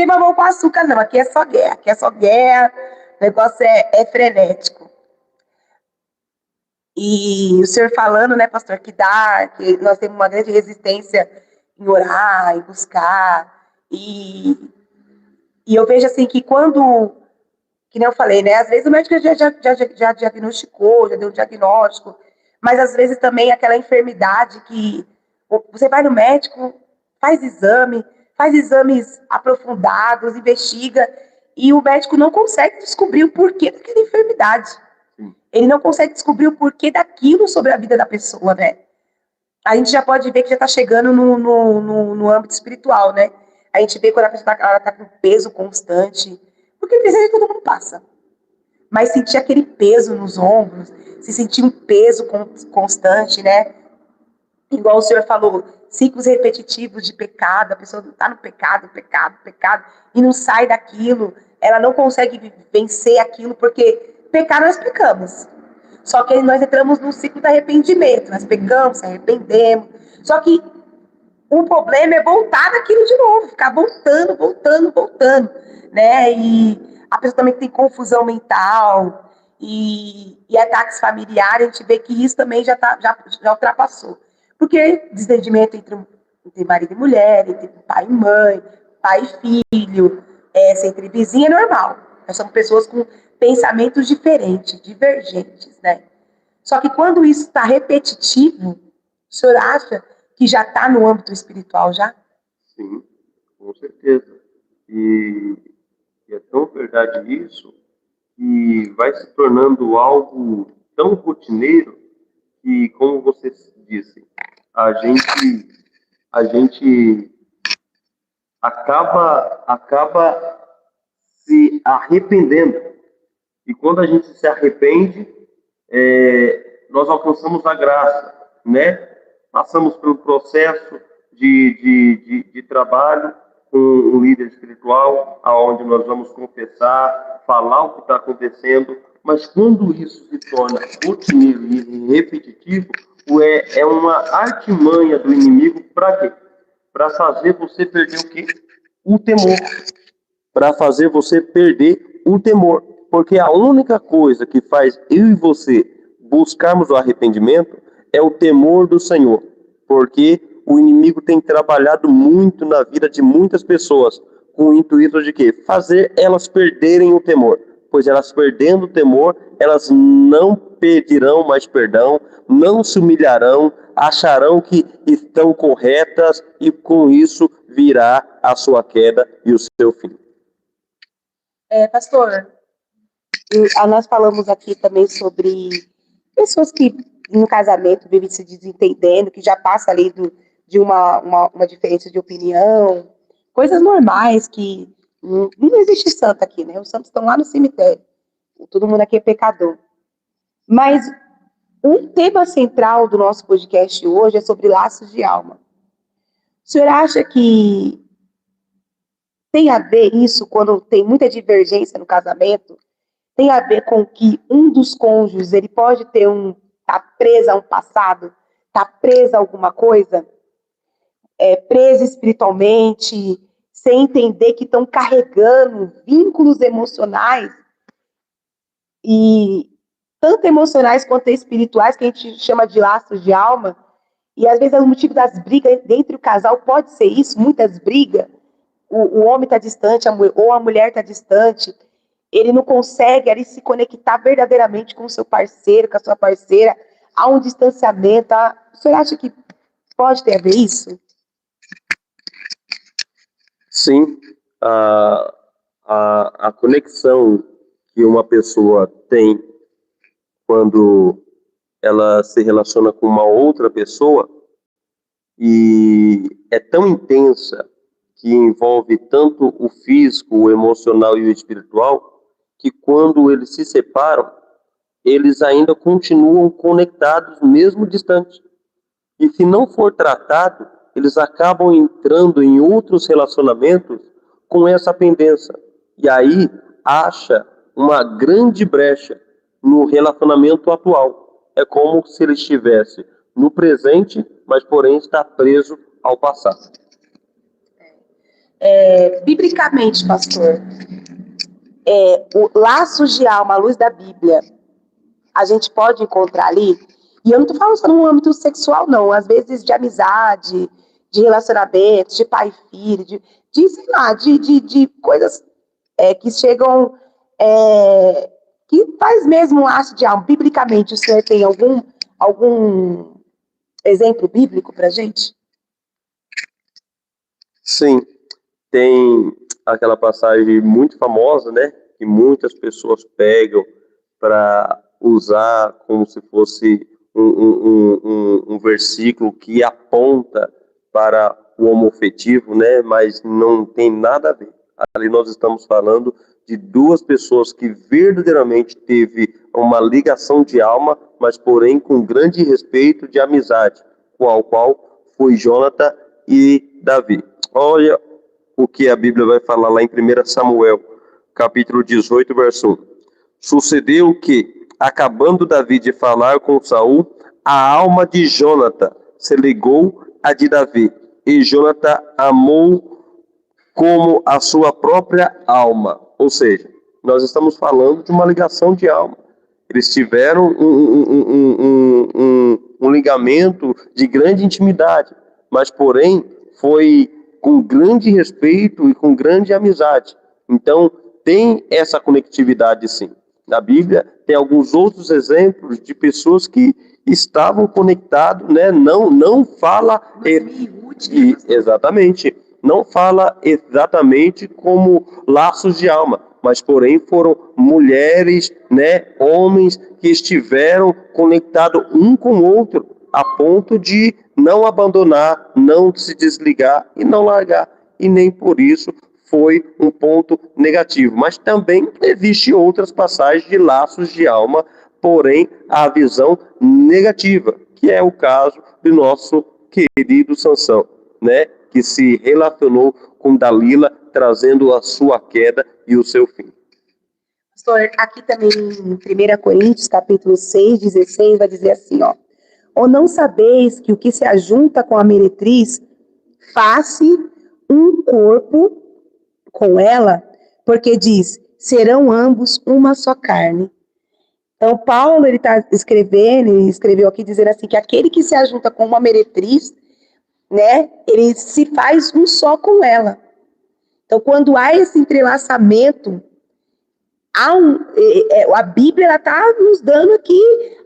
mamão com açúcar, não. Aqui é só guerra. O negócio é frenético. E o senhor falando, né, pastor, que nós temos uma grande resistência em orar, em buscar. E eu vejo assim que que nem eu falei, né, às vezes o médico já diagnosticou, já deu um diagnóstico, mas às vezes também aquela enfermidade que você vai no médico, faz exames aprofundados, investiga, e o médico não consegue descobrir o porquê daquela enfermidade. Ele não consegue descobrir o porquê daquilo sobre a vida da pessoa, né? A gente já pode ver que já está chegando no âmbito espiritual, né? A gente vê quando a pessoa tá com peso constante, porque desejo todo mundo passa. Mas sentir aquele peso nos ombros, se sentir um peso constante, né? Igual o senhor falou, ciclos repetitivos de pecado, a pessoa está no pecado, e não sai daquilo, ela não consegue vencer aquilo, porque pecar nós pecamos. Só que nós entramos num ciclo de arrependimento, nós pecamos, se arrependemos. Só que o problema é voltar naquilo de novo, ficar voltando, né? E a pessoa também tem confusão mental e ataques familiares, a gente vê que isso também já ultrapassou. Porque desentendimento entre marido e mulher, entre pai e mãe, pai e filho, entre vizinho é normal. Nós somos pessoas com pensamentos diferentes, divergentes, né? Só que quando isso está repetitivo, o senhor acha que já está no âmbito espiritual já? Sim, com certeza. E é tão verdade isso que vai se tornando algo tão rotineiro que, como você disse, a gente acaba se arrependendo. E quando a gente se arrepende, nós alcançamos a graça, né? Passamos pelo processo de trabalho com um líder espiritual, aonde nós vamos confessar, falar o que está acontecendo, mas quando isso se torna rotineiro e repetitivo, é uma artimanha do inimigo para quê? Para fazer você perder o quê? O temor. Para fazer você perder o temor. Porque a única coisa que faz eu e você buscarmos o arrependimento é o temor do Senhor. Porque o inimigo tem trabalhado muito na vida de muitas pessoas com o intuito de quê? Fazer elas perderem o temor. pois elas perdendo o temor, elas não pedirão mais perdão, não se humilharão, acharão que estão corretas e com isso virá a sua queda e o seu fim. Pastor, nós falamos aqui também sobre pessoas que no casamento vivem se desentendendo, que já passa ali de uma diferença de opinião, coisas normais que não existe santo aqui, né? Os santos estão lá no cemitério. Todo mundo aqui é pecador. Mas um tema central do nosso podcast hoje é sobre laços de alma. O senhor acha que tem a ver isso quando tem muita divergência no casamento? Tem a ver com que um dos cônjuges, ele pode ter tá preso a um passado, tá preso a alguma coisa, preso espiritualmente, sem entender que estão carregando vínculos emocionais, e tanto emocionais quanto espirituais, que a gente chama de laços de alma, e às vezes o motivo das brigas dentro do casal pode ser isso, muitas brigas, o homem está distante, ou a mulher está distante, ele não consegue ali se conectar verdadeiramente com o seu parceiro, com a sua parceira, há um distanciamento. O senhor acha que pode ter a ver isso? Sim, a conexão que uma pessoa tem quando ela se relaciona com uma outra pessoa e é tão intensa que envolve tanto o físico, o emocional e o espiritual, que quando eles se separam, eles ainda continuam conectados, mesmo distantes. E se não for tratado, eles acabam entrando em outros relacionamentos com essa pendência. E aí acha uma grande brecha no relacionamento atual. É como se ele estivesse no presente, mas porém está preso ao passado. Biblicamente, pastor, o laços de alma à luz da Bíblia, a gente pode encontrar ali, e eu não estou falando só no âmbito sexual, não, às vezes de amizade, de relacionamento, de pai e filho, sei lá, de coisas que chegam, que faz mesmo um laço de alma. Biblicamente, o senhor tem algum exemplo bíblico para a gente? Sim, tem aquela passagem muito famosa, né, que muitas pessoas pegam para usar como se fosse um versículo que aponta para o homoafetivo, né, mas não tem nada a ver. Ali nós estamos falando de duas pessoas que verdadeiramente teve uma ligação de alma, mas porém com grande respeito de amizade, qual foi Jonathan e Davi. Olha o que a Bíblia vai falar lá em 1 Samuel, capítulo 18, verso 1. Sucedeu que, acabando Davi de falar com Saul, a alma de Jonathan se ligou à de Davi, e Jonathan amou como a sua própria alma. Ou seja, nós estamos falando de uma ligação de alma. Eles tiveram um ligamento de grande intimidade, mas porém foi com grande respeito e com grande amizade. Então, tem essa conectividade, sim. Na Bíblia, tem alguns outros exemplos de pessoas que estavam conectados, né? Não fala... Exatamente. Não fala exatamente como laços de alma, mas porém foram mulheres, né? Homens que estiveram conectados um com o outro, a ponto de não abandonar, não se desligar e não largar. E nem por isso foi um ponto negativo. Mas também existe outras passagens de laços de alma, porém a visão negativa, que é o caso do nosso querido Sansão, né? Que se relacionou com Dalila, trazendo a sua queda e o seu fim. Pastor, aqui também em 1 Coríntios, capítulo 6, 16, vai dizer assim, ó. Ou não sabeis que o que se ajunta com a meretriz faz-se um corpo com ela? Porque diz, serão ambos uma só carne. Então, Paulo, ele está escrevendo, ele escreveu aqui dizendo assim, que aquele que se ajunta com uma meretriz, né, ele se faz um só com ela. Então, quando há esse entrelaçamento, A Bíblia está nos dando aqui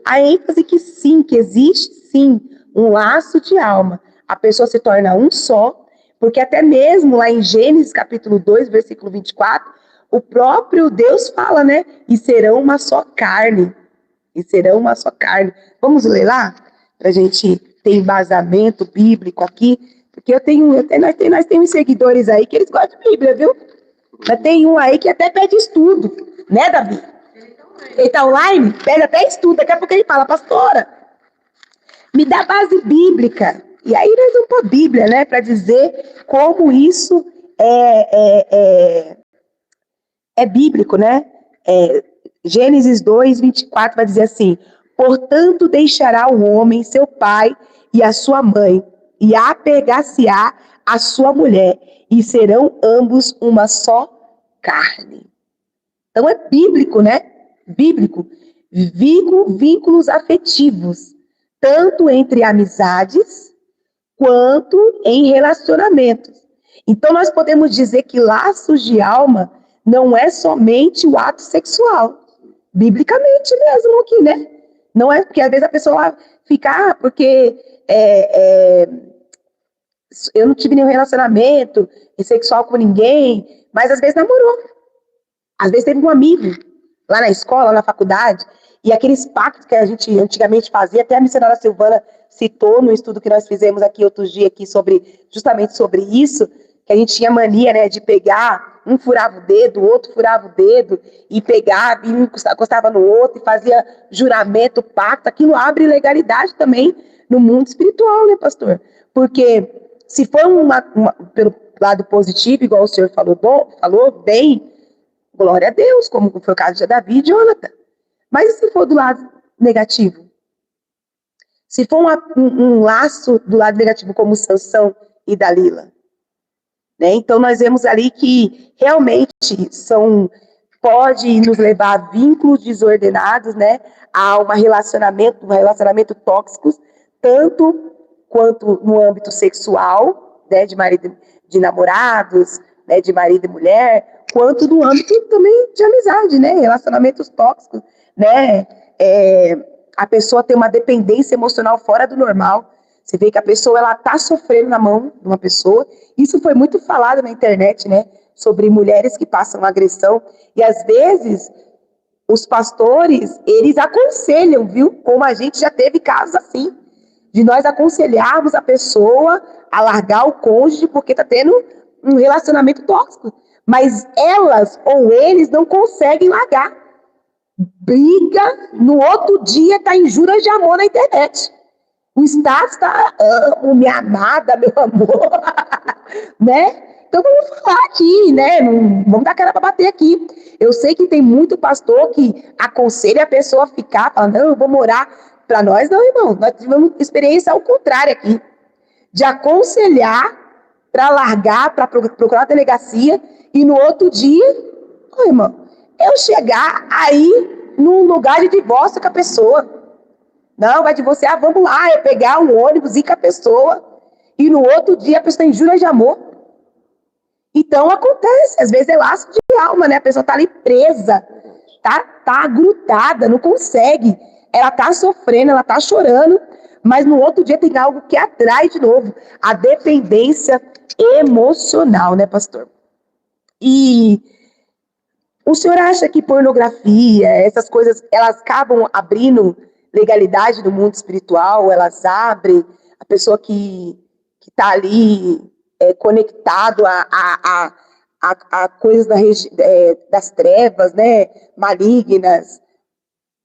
a ênfase que sim, que existe sim um laço de alma. A pessoa se torna um só, porque até mesmo lá em Gênesis capítulo 2, versículo 24, o próprio Deus fala, né? E serão uma só carne. E serão uma só carne. Vamos ler lá? Para a gente ter embasamento bíblico aqui. Porque nós temos seguidores aí que eles gostam de Bíblia, viu? Mas tem um aí que até pede estudo, né, Davi? Ele tá online, pede até estudo. Daqui a pouco ele fala, pastora, me dá base bíblica. E aí nós vamos para a Bíblia, né, para dizer como isso é bíblico, né? Gênesis 2, 24 vai dizer assim: portanto deixará o homem seu pai e a sua mãe, e apegar-se-á a sua mulher, e serão ambos uma só carne. Então é bíblico, né? Bíblico. Vínculos afetivos, tanto entre amizades quanto em relacionamentos. Então nós podemos dizer que laços de alma não é somente o ato sexual, biblicamente mesmo aqui, né? Não é porque às vezes a pessoa fica, porque eu não tive nenhum relacionamento sexual com ninguém, mas às vezes namorou. Às vezes teve um amigo lá na escola, na faculdade, e aqueles pactos que a gente antigamente fazia, até a missionária Silvana citou no estudo que nós fizemos aqui outros dias aqui justamente sobre isso, que a gente tinha mania, né, de pegar, um furava o dedo, o outro furava o dedo, e pegava, e um encostava no outro, e fazia juramento, pacto. Aquilo abre legalidade também no mundo espiritual, né, pastor? Porque se for pelo lado positivo, igual o senhor falou bem, glória a Deus, como foi o caso de Davi e Jonathan. Mas e se for do lado negativo? Se for um laço do lado negativo, como Sansão e Dalila? Né? Então, nós vemos ali que realmente pode nos levar a vínculos desordenados, né? A um relacionamento tóxico, tanto quanto no âmbito sexual, né? De namorados, né? De marido e mulher, quanto no âmbito também de amizade, né? Relacionamentos tóxicos, né? A pessoa tem uma dependência emocional fora do normal. Você vê que a pessoa, ela tá sofrendo na mão de uma pessoa. Isso foi muito falado na internet, né? Sobre mulheres que passam agressão. E às vezes, os pastores, eles aconselham, viu? Como a gente já teve casos assim. De nós aconselharmos a pessoa a largar o cônjuge porque tá tendo um relacionamento tóxico. Mas elas ou eles não conseguem largar. Briga, no outro dia tá em juras de amor na internet. O status está, amo, minha amada, meu amor, né? Então vamos falar aqui, né? Não, vamos dar cara para bater aqui. Eu sei que tem muito pastor que aconselha a pessoa a ficar, fala, não, eu vou morar. Para nós, não, irmão. Nós tivemos experiência ao contrário aqui. De aconselhar para largar, para procurar a delegacia, e no outro dia, irmão, eu chegar aí num lugar de divórcio com a pessoa. Não, vai divorciar, vamos lá, pegar um ônibus, ir com a pessoa, e no outro dia a pessoa tem juras de amor. Então acontece, às vezes é laço de alma, né? A pessoa tá ali presa, tá grudada, não consegue. Ela tá sofrendo, ela tá chorando, mas no outro dia tem algo que atrai de novo, a dependência emocional, né, pastor? E o senhor acha que pornografia, essas coisas, elas acabam abrindo legalidade no mundo espiritual? Elas abrem a pessoa que está ali conectado a coisas das trevas, né, malignas?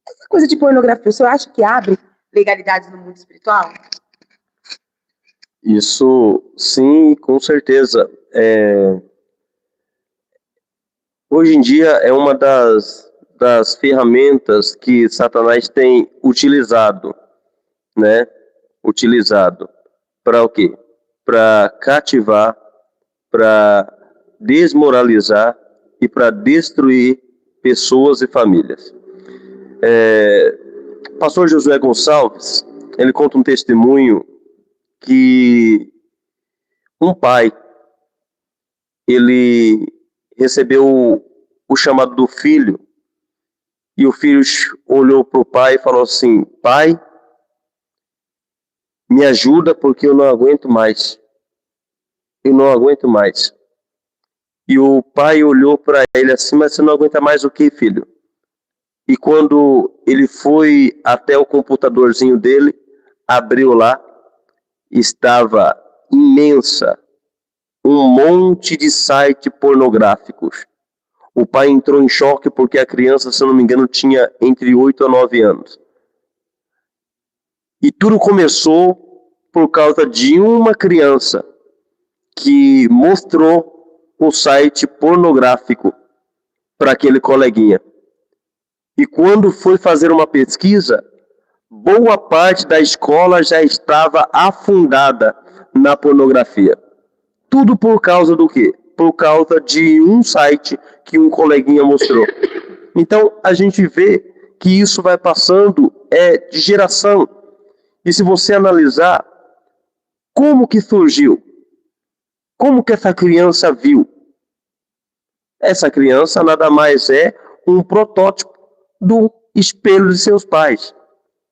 Essa coisa de pornografia, o senhor acha que abre legalidade no mundo espiritual? Isso, sim, com certeza. Hoje em dia é uma das ferramentas que Satanás tem utilizado, né? Utilizado para o quê? Para cativar, para desmoralizar e para destruir pessoas e famílias. Pastor Josué Gonçalves, ele conta um testemunho que um pai, ele recebeu o chamado do filho E o filho olhou para o pai e falou assim: pai, me ajuda porque eu não aguento mais. Eu não aguento mais. E o pai olhou para ele assim: mas você não aguenta mais o quê, filho? E quando ele foi até o computadorzinho dele, abriu lá, estava imensa, um monte de sites pornográficos. O pai entrou em choque porque a criança, se eu não me engano, tinha entre 8 a 9 anos. E tudo começou por causa de uma criança que mostrou o site pornográfico para aquele coleguinha. E quando foi fazer uma pesquisa, boa parte da escola já estava afundada na pornografia. Tudo por causa do quê? Por causa de um site que um coleguinha mostrou. Então, a gente vê que isso vai passando de geração. E se você analisar, como que surgiu? Como que essa criança viu? Essa criança nada mais é um protótipo do espelho de seus pais.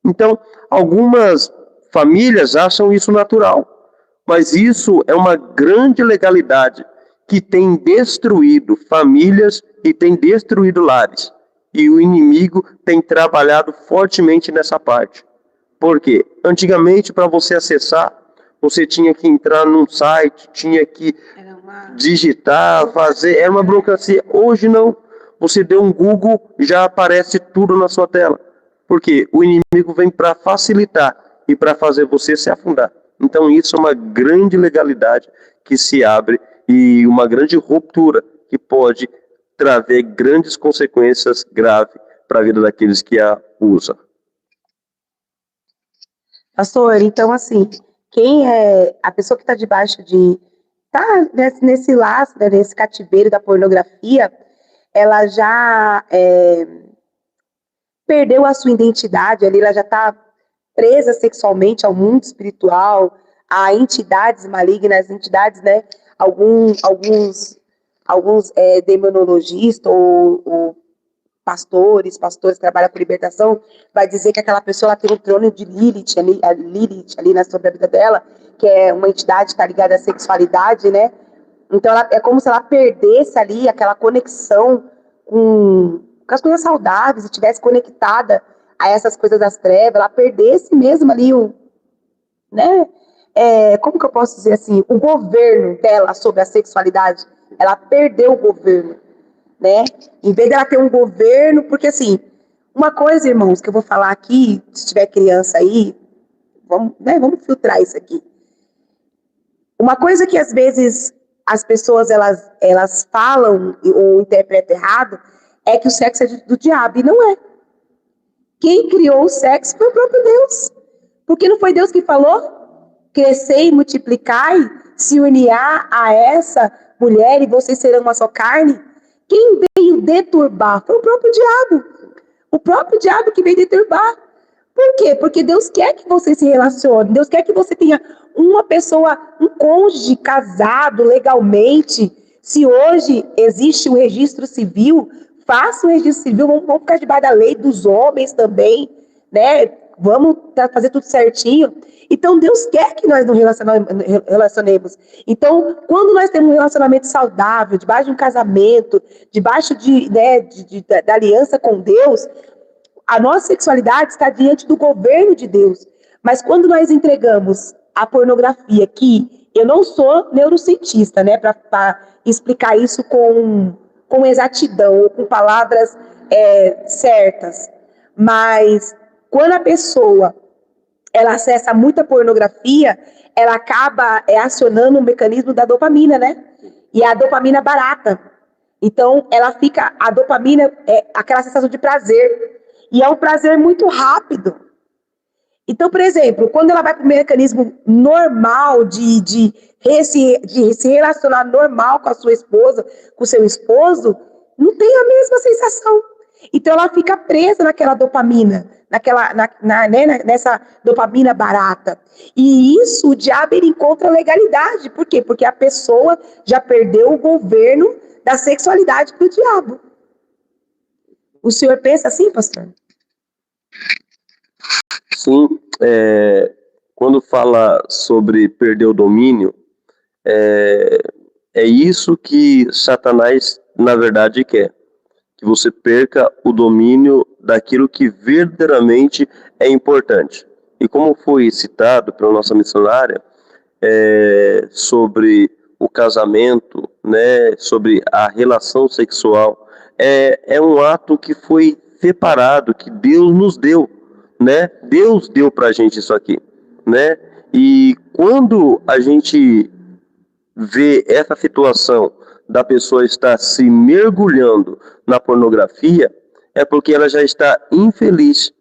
Então, algumas famílias acham isso natural, mas isso é uma grande legalidade que tem destruído famílias e tem destruído lares. E o inimigo tem trabalhado fortemente nessa parte. Por quê? Antigamente, para você acessar, você tinha que entrar num site, tinha que digitar, fazer, era uma burocracia. Hoje não. Você deu um Google, já aparece tudo na sua tela. Porque o inimigo vem para facilitar e para fazer você se afundar. Então isso é uma grande legalidade que se abre e uma grande ruptura que pode trazer grandes consequências graves para a vida daqueles que a usam. Pastor, então assim, quem é a pessoa que está debaixo de tá nesse laço, né, nesse cativeiro da pornografia, ela já perdeu a sua identidade ali, ela já está presa sexualmente ao mundo espiritual, a entidades malignas, entidades, né? Alguns demonologistas ou pastores que trabalham com libertação, vai dizer que aquela pessoa ela tem um trono de Lilith ali sobre a vida dela, que é uma entidade que está ligada à sexualidade, né? Então é como se ela perdesse ali aquela conexão com as coisas saudáveis, e estivesse conectada a essas coisas das trevas, ela perdesse mesmo ali né? Como que eu posso dizer assim? O governo dela sobre a sexualidade, ela perdeu o governo, né? Em vez dela ter um governo, porque assim, uma coisa, irmãos, que eu vou falar aqui, se tiver criança aí, vamos filtrar isso aqui. Uma coisa que às vezes as pessoas elas falam ou interpretam errado é que o sexo é do diabo, e não é. Quem criou o sexo foi o próprio Deus. Porque não foi Deus que falou? Crescei, multiplicai, se unirá a essa mulher e vocês serão uma só carne. Quem veio deturbar foi o próprio diabo. O próprio diabo que veio deturbar. Por quê? Porque Deus quer que você se relacione. Deus quer que você tenha uma pessoa, um cônjuge casado legalmente. Se hoje existe o registro civil, faça o registro civil, vamos ficar debaixo da lei dos homens também, né? Vamos fazer tudo certinho. Então, Deus quer que nós nos relacionemos. Então, quando nós temos um relacionamento saudável, debaixo de um casamento, debaixo da aliança com Deus, a nossa sexualidade está diante do governo de Deus. Mas quando nós entregamos a pornografia, que eu não sou neurocientista, né, para explicar isso com exatidão, ou com palavras certas, mas quando a pessoa ela acessa muita pornografia, ela acaba acionando o mecanismo da dopamina, né? E a dopamina barata. Então, a dopamina é aquela sensação de prazer. E é um prazer muito rápido. Então, por exemplo, quando ela vai para o mecanismo normal de se relacionar normal com a sua esposa, com o seu esposo, não tem a mesma sensação. Então, ela fica presa naquela dopamina, nessa dopamina barata. E isso, o diabo, ele encontra legalidade. Por quê? Porque a pessoa já perdeu o governo da sexualidade para o diabo. O senhor pensa assim, pastor? Sim, quando fala sobre perder o domínio, é isso que Satanás, na verdade, quer. Que você perca o domínio daquilo que verdadeiramente é importante. E como foi citado pela nossa missionária, sobre o casamento, né, sobre a relação sexual, é um ato que foi separado, que Deus nos deu, né? Deus deu pra gente isso aqui, né? E quando a gente vê essa situação da pessoa estar se mergulhando na pornografia, é porque ela já está infeliz,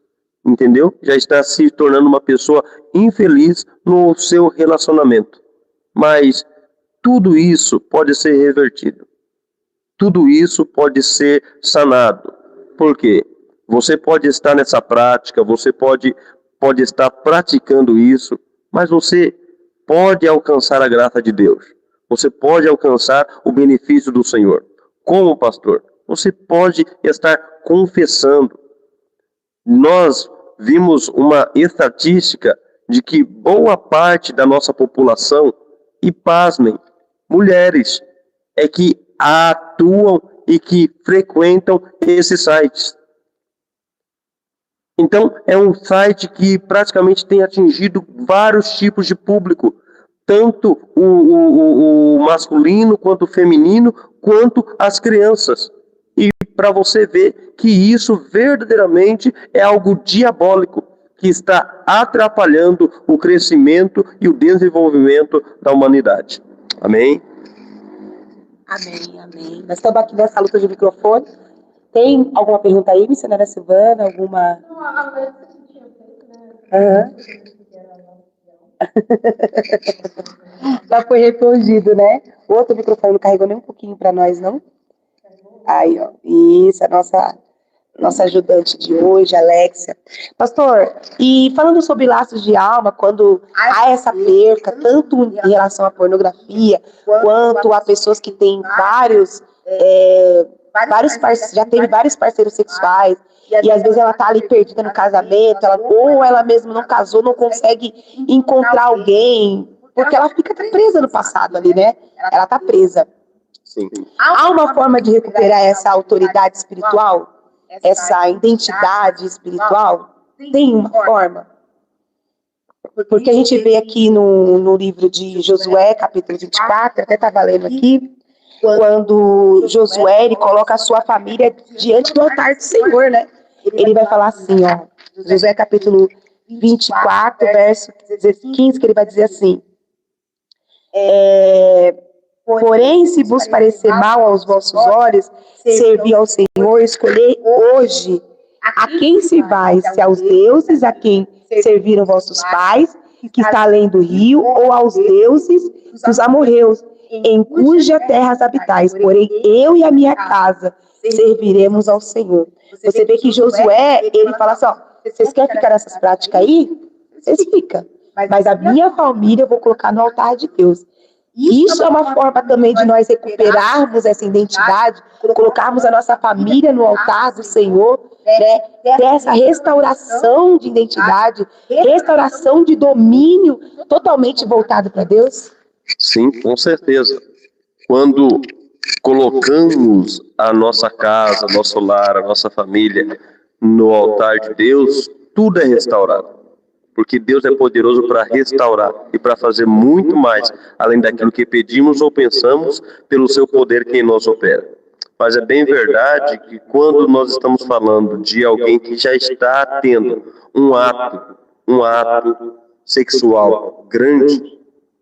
entendeu? Já está se tornando uma pessoa infeliz no seu relacionamento. Mas tudo isso pode ser revertido. Tudo isso pode ser sanado. Por quê? Você pode estar nessa prática, você pode estar praticando isso, mas você pode alcançar a graça de Deus. Você pode alcançar o benefício do Senhor. Como pastor? Você pode estar confessando. Nós vimos uma estatística de que boa parte da nossa população, e pasmem, mulheres, é que atuam e que frequentam esses sites. Então, é um site que praticamente tem atingido vários tipos de público, tanto o masculino, quanto o feminino, quanto as crianças. E para você ver que isso verdadeiramente é algo diabólico, que está atrapalhando o crescimento e o desenvolvimento da humanidade. Amém? Amém, amém. Nós estamos aqui nessa luta de microfone. Tem alguma pergunta aí, missionária Silvana? Alguma? Não, a Alexa que tinha feito, né? Já foi respondido, né? O outro microfone não carregou nem um pouquinho para nós, não? Aí, ó. Isso, a nossa ajudante de hoje, Alexia. Pastor, e falando sobre laços de alma, quando há essa perca, tanto em relação à pornografia, quanto a pessoas que têm já teve vários parceiros sexuais, e às vezes ela tá ali perdida no casamento, ou ela mesma não casou, não consegue encontrar alguém, porque ela fica presa no passado ali, né? Ela tá presa. Sim. Há uma forma de recuperar essa autoridade espiritual? Essa identidade espiritual? Tem uma forma? Porque a gente vê aqui no livro de Josué, capítulo 24, até estava lendo aqui, quando Josué ele coloca a sua família diante do altar do Senhor, né? Ele vai falar assim, ó, Josué capítulo 24, verso 15, que ele vai dizer assim, porém, se vos parecer mal aos vossos olhos, servir ao Senhor, escolher hoje a quem servais, se aos deuses a quem serviram vossos pais, que está além do rio, ou aos deuses dos amorreus, em cuja terra habitais. Porém, eu e a minha casa serviremos ao Senhor. Você vê que Josué, ele fala assim, ó, vocês querem ficar nessas práticas aí? Vocês ficam. Mas a minha família eu vou colocar no altar de Deus. Isso é uma forma também de nós recuperarmos essa identidade, colocarmos a nossa família no altar do Senhor, né? Ter essa restauração de identidade, restauração de domínio totalmente voltado para Deus. Sim, com certeza. Quando colocamos a nossa casa, nosso lar, a nossa família no altar de Deus, tudo é restaurado. Porque Deus é poderoso para restaurar e para fazer muito mais, além daquilo que pedimos ou pensamos, pelo seu poder que em nós opera. Mas é bem verdade que quando nós estamos falando de alguém que já está tendo um ato sexual grande,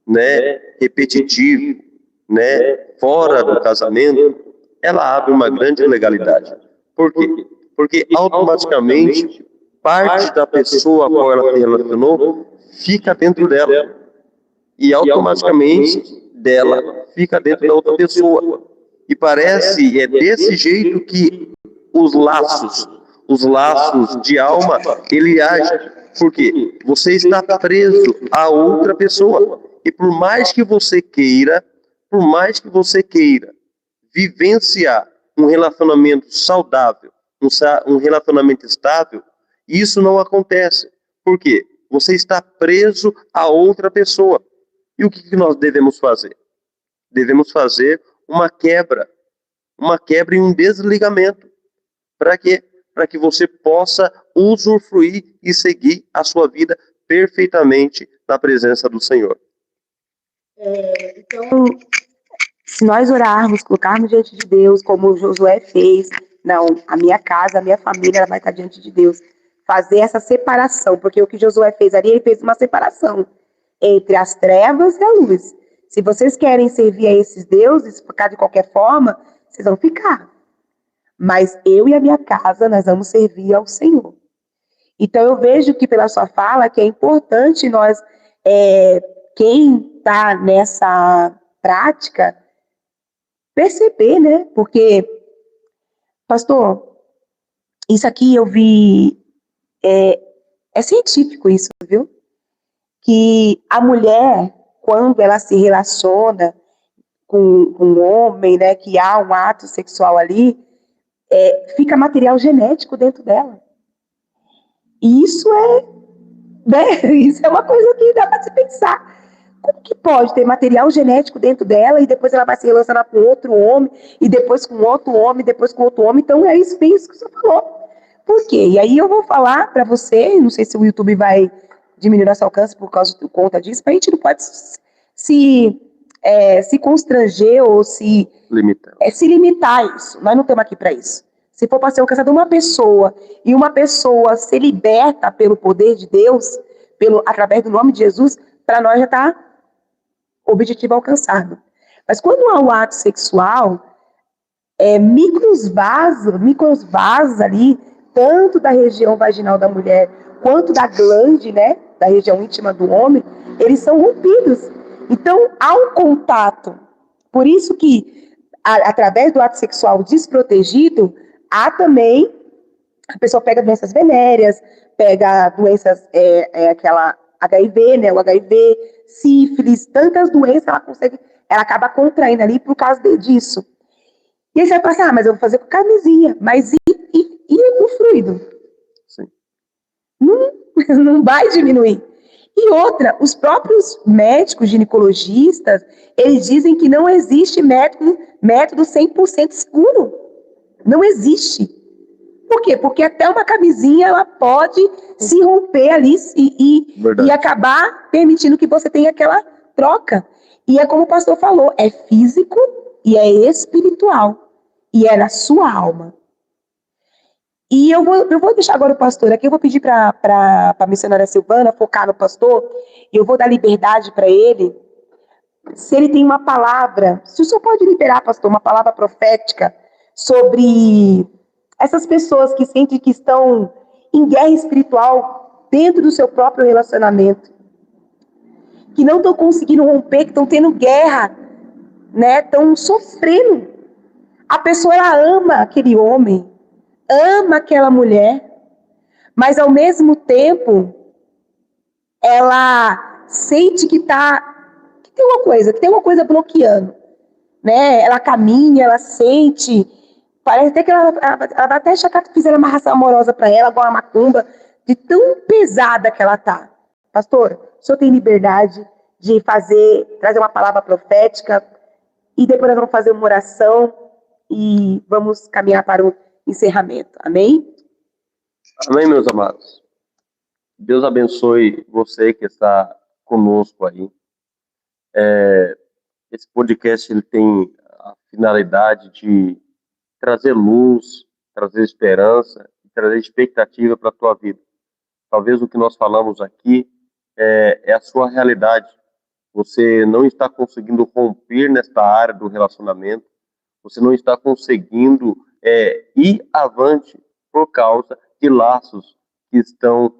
né, repetitivo, né, fora do casamento, ela abre uma grande ilegalidade. Por quê? Porque automaticamente parte da pessoa a qual ela se relacionou fica dentro dela. E automaticamente dela fica dentro da outra pessoa. E parece, é desse jeito que os laços de alma, ele age. Por quê? Você está preso a outra pessoa. E por mais que você queira vivenciar um relacionamento saudável, um relacionamento estável, isso não acontece. Por quê? Você está preso a outra pessoa. E o que nós devemos fazer? Devemos fazer uma quebra e um desligamento. Para quê? Para que você possa usufruir e seguir a sua vida perfeitamente na presença do Senhor. Então, se nós orarmos, colocarmos diante de Deus, como Josué fez, não, a minha casa, a minha família, ela vai estar diante de Deus. Fazer essa separação, porque o que Josué fez ali, ele fez uma separação entre as trevas e a luz. Se vocês querem servir a esses deuses, ficar de qualquer forma, vocês vão ficar. Mas eu e a minha casa, nós vamos servir ao Senhor. Então, eu vejo que pela sua fala, que é importante nós, quem está nessa prática, perceber, né? Porque, pastor, isso aqui eu vi, é científico isso, viu? Que a mulher, quando ela se relaciona com um homem, né, que há um ato sexual ali, fica material genético dentro dela. E isso isso é uma coisa que dá para se pensar. Como que pode ter material genético dentro dela e depois ela vai se relacionar com outro homem, e depois com outro homem, depois com outro homem? Então é isso que você falou. Por quê? E aí eu vou falar para você, não sei se o YouTube vai diminuir nosso alcance por conta disso, mas a gente não pode se constranger ou se limitar a isso. Nós não estamos aqui para isso. Se for para ser alcançada uma pessoa, e uma pessoa se liberta pelo poder de Deus, através do nome de Jesus, para nós já está objetivo alcançado. Mas quando há o ato sexual, micros vasos ali, tanto da região vaginal da mulher, quanto da glande, né, da região íntima do homem, eles são rompidos. Então, há um contato. Por isso que, através do ato sexual desprotegido, há também, a pessoa pega doenças venéreas, pega doenças, aquela HIV, né, o HIV, sífilis, tantas doenças ela acaba contraindo ali por causa disso. E aí você vai pensar, mas eu vou fazer com camisinha, mas e o fluido? Sim. Não vai diminuir. E outra, os próprios médicos ginecologistas, eles dizem que não existe método 100% seguro. Não existe. Por quê? Porque até uma camisinha, ela pode se romper ali e acabar permitindo que você tenha aquela troca. E é como o pastor falou, é físico e é espiritual. E é na sua alma. E eu vou deixar agora o pastor aqui, eu vou pedir para a missionária Silvana focar no pastor, e eu vou dar liberdade para ele, se ele tem uma palavra, se o senhor pode liberar, pastor, uma palavra profética sobre essas pessoas que sentem que estão em guerra espiritual dentro do seu próprio relacionamento, que não estão conseguindo romper, que estão tendo guerra, né? Estão sofrendo. A pessoa, ela ama aquele homem, ama aquela mulher, mas ao mesmo tempo ela sente que tem uma coisa bloqueando, né? Ela caminha, ela sente, parece até que ela vai até achar que fizeram uma amarração amorosa para ela, igual a macumba, de tão pesada que ela tá. Pastor, o senhor tem liberdade de trazer uma palavra profética, e depois nós vamos fazer uma oração e vamos caminhar para o encerramento. Amém? Amém, meus amados. Deus abençoe você que está conosco aí. Esse podcast ele tem a finalidade de trazer luz, trazer esperança e trazer expectativa para a tua vida. Talvez o que nós falamos aqui é a sua realidade. Você não está conseguindo romper nesta área do relacionamento, você não está conseguindo ir avante por causa de laços que estão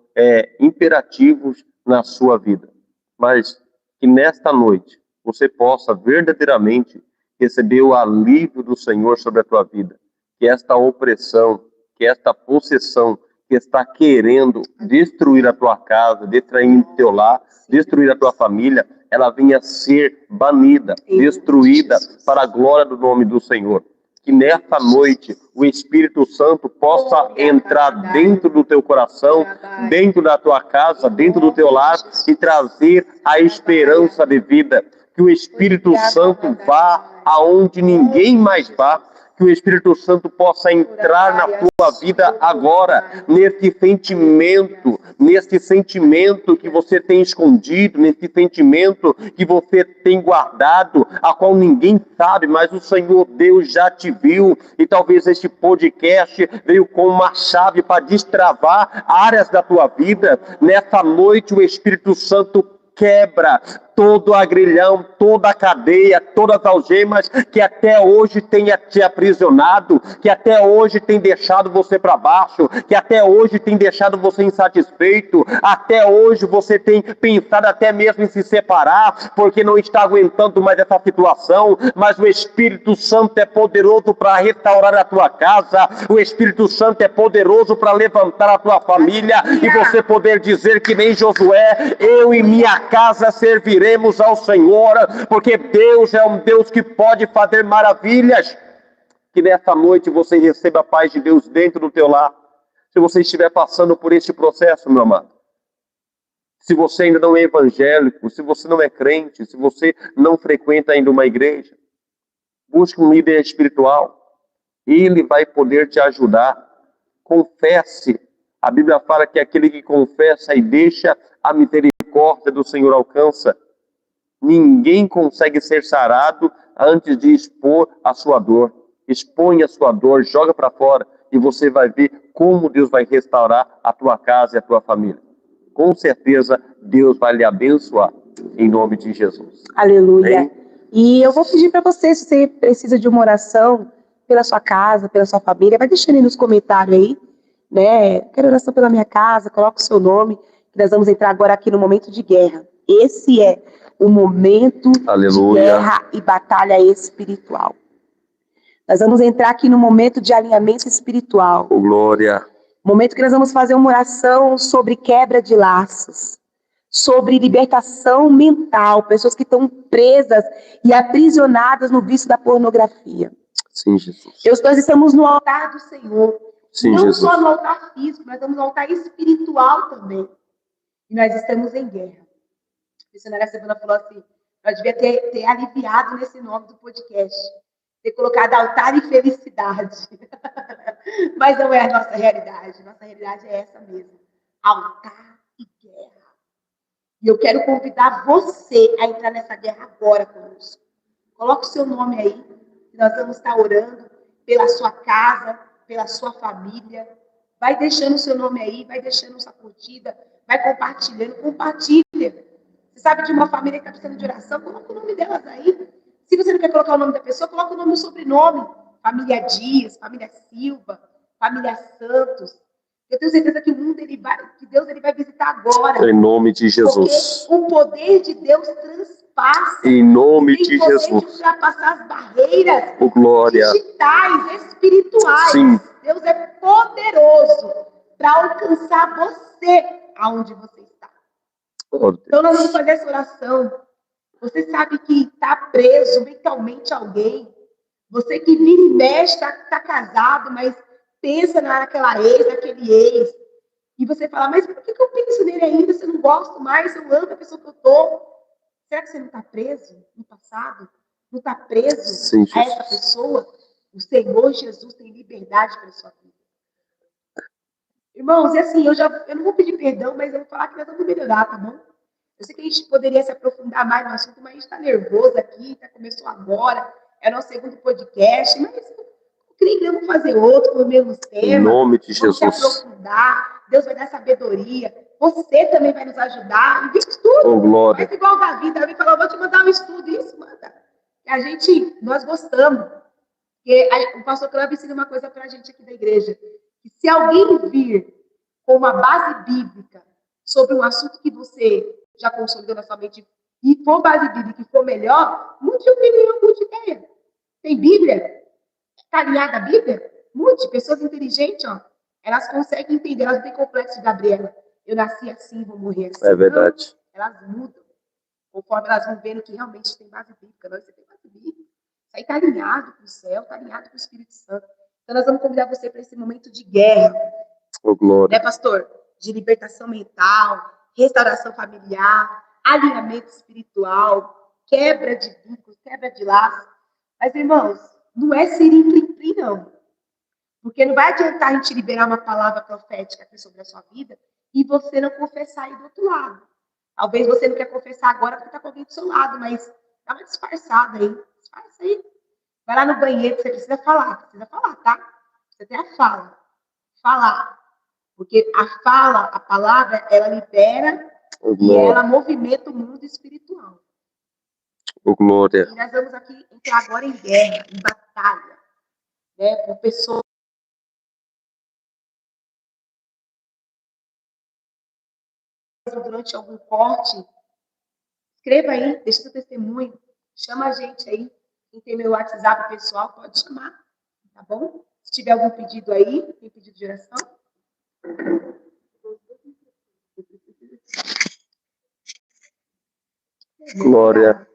imperativos na sua vida. Mas que nesta noite você possa verdadeiramente receber o alívio do Senhor sobre a tua vida. Que esta opressão, que esta possessão que está querendo destruir a tua casa, destruir o teu lar, destruir a tua família, ela venha ser banida, destruída para a glória do nome do Senhor. que nessa noite o Espírito Santo possa entrar dentro do teu coração, dentro da tua casa, dentro do teu lar e trazer a esperança de vida. Que o Espírito Santo vá aonde ninguém mais vá. Que o Espírito Santo possa entrar na tua vida agora, nesse sentimento que você tem escondido, nesse sentimento que você tem guardado, a qual ninguém sabe, mas o Senhor Deus já te viu, e talvez este podcast veio com uma chave para destravar áreas da tua vida. Nessa noite o Espírito Santo quebra todo agrilhão, toda a cadeia, todas as algemas que até hoje tenha te aprisionado, que até hoje tem deixado você para baixo, que até hoje tem deixado você insatisfeito, até hoje você tem pensado até mesmo em se separar, porque não está aguentando mais essa situação, mas o Espírito Santo é poderoso para restaurar a tua casa, o Espírito Santo é poderoso para levantar a tua família, e você poder dizer que nem Josué, eu e minha casa serviremos ao Senhor, porque Deus é um Deus que pode fazer maravilhas. Que nessa noite você receba a paz de Deus dentro do teu lar. Se você estiver passando por este processo, meu amado, se você ainda não é evangélico, se você não é crente, se você não frequenta ainda uma igreja, busque um líder espiritual. Ele vai poder te ajudar. Confesse. A Bíblia fala que aquele que confessa e deixa, a misericórdia do Senhor alcança. Ninguém consegue ser sarado antes de expor a sua dor. Expõe a sua dor, joga para fora, e você vai ver como Deus vai restaurar a tua casa e a tua família. Com certeza, Deus vai lhe abençoar, em nome de Jesus. Aleluia. Amém? E eu vou pedir para você, se você precisa de uma oração pela sua casa, pela sua família, vai deixando aí nos comentários aí, né? Quero oração pela minha casa, coloca o seu nome, que nós vamos entrar agora aqui no momento de guerra. Esse é o momento Aleluia. de guerra e batalha espiritual. Nós vamos entrar aqui no momento de alinhamento espiritual. Oh, glória. Momento que nós vamos fazer uma oração sobre quebra de laços, sobre libertação mental, pessoas que estão presas e aprisionadas no vício da pornografia. Sim, Jesus. Nós estamos no altar do Senhor. Sim, não Jesus. só no altar físico, nós estamos no altar espiritual também. E nós estamos em guerra. A missionária Silvana falou assim, nós devia ter aliviado nesse nome do podcast, ter colocado altar e felicidade. Mas não é a nossa realidade. Nossa realidade é essa mesmo. Altar e guerra. E eu quero convidar você a entrar nessa guerra agora conosco. Coloque o seu nome aí, que nós vamos estar orando pela sua casa, pela sua família. Vai deixando o seu nome aí, vai deixando sua curtida, vai compartilhando, compartilha. Você sabe de uma família que está precisando de oração? Coloca o nome delas aí. Se você não quer colocar o nome da pessoa, coloca o nome e o sobrenome. Família Dias, família Silva, família Santos. Eu tenho certeza que o mundo que Deus vai visitar agora. Em nome de Jesus. Porque o poder de Deus transpassa. Em nome de poder Jesus. de ultrapassar as barreiras Oh, glória. digitais, espirituais. Sim. Deus é poderoso para alcançar você aonde você está. Oh, Então nós vamos fazer essa oração. Você sabe que está preso mentalmente alguém. Você que vive e mexe, está casado, mas pensa naquela ex, naquele ex. E você fala, mas por que eu penso nele ainda? Se eu não gosto mais, eu amo a pessoa que eu estou. Será que você não está preso no passado? Não está preso Sim, a essa pessoa? O Senhor Jesus tem liberdade para a sua vida. Irmãos, e assim, eu não vou pedir perdão, mas eu vou falar que nós vamos melhorar, tá bom? Eu sei que a gente poderia se aprofundar mais no assunto, mas a gente está nervoso aqui, começou agora, é nosso segundo podcast, mas eu creio que vamos fazer outro com os mesmos temas. Em nome de vamos Jesus. se aprofundar, Deus vai dar sabedoria, você também vai nos ajudar, e estudo. Oh, glória. Faz igual o Davi falou, vou te mandar um estudo, isso, manda. Nós gostamos, porque o pastor Cláudio ensina uma coisa para a gente aqui da igreja, que se alguém vir com uma base bíblica sobre um assunto que você já consolidou na sua mente e for base bíblica e for melhor, mude opinião, mude ideia. Tem Bíblia? Está alinhada a Bíblia? Mude. Pessoas inteligentes, ó, elas conseguem entender, elas não têm complexo de Gabriela. Eu nasci assim, vou morrer assim. É verdade. Não, elas mudam, conforme elas vão vendo que realmente tem base bíblica. Não, você tem base bíblica. aí está alinhado com o céu, está alinhado com o Espírito Santo. Então, nós vamos convidar você para esse momento de guerra. Né, pastor? De libertação mental, restauração familiar, alinhamento espiritual, quebra de vínculos, quebra de laços. Mas, irmãos, não é sirim-plim-plim, não. Porque não vai adiantar a gente liberar uma palavra profética aqui sobre a sua vida e você não confessar aí do outro lado. Talvez você não quer confessar agora porque está com alguém do seu lado, mas dá uma disfarçada aí. Disfarça aí. Vai lá no banheiro que você precisa falar, tá? Você tem a fala. Falar. Porque a fala, a palavra, ela libera e ela movimenta o mundo espiritual. Glória. E nós vamos aqui entrar agora em guerra, em batalha, né, com pessoas. Durante algum corte, escreva aí, deixa seu testemunho, chama a gente aí. Quem tem meu WhatsApp pessoal, pode chamar, tá bom? Se tiver algum pedido aí, tem pedido de oração? Glória.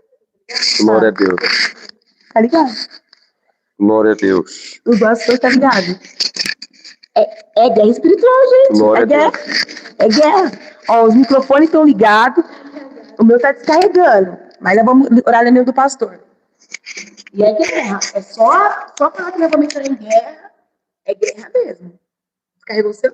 Glória a Deus. Tá ligado? Glória a Deus. O pastor tá ligado? É guerra espiritual, gente. Glória é guerra. É guerra. Ó, os microfones estão ligados. O meu tá descarregando. Mas nós vamos orar no meio do pastor. E é guerra. É só falar que nós vamos entrar em guerra. É guerra mesmo. Descarregou o seu.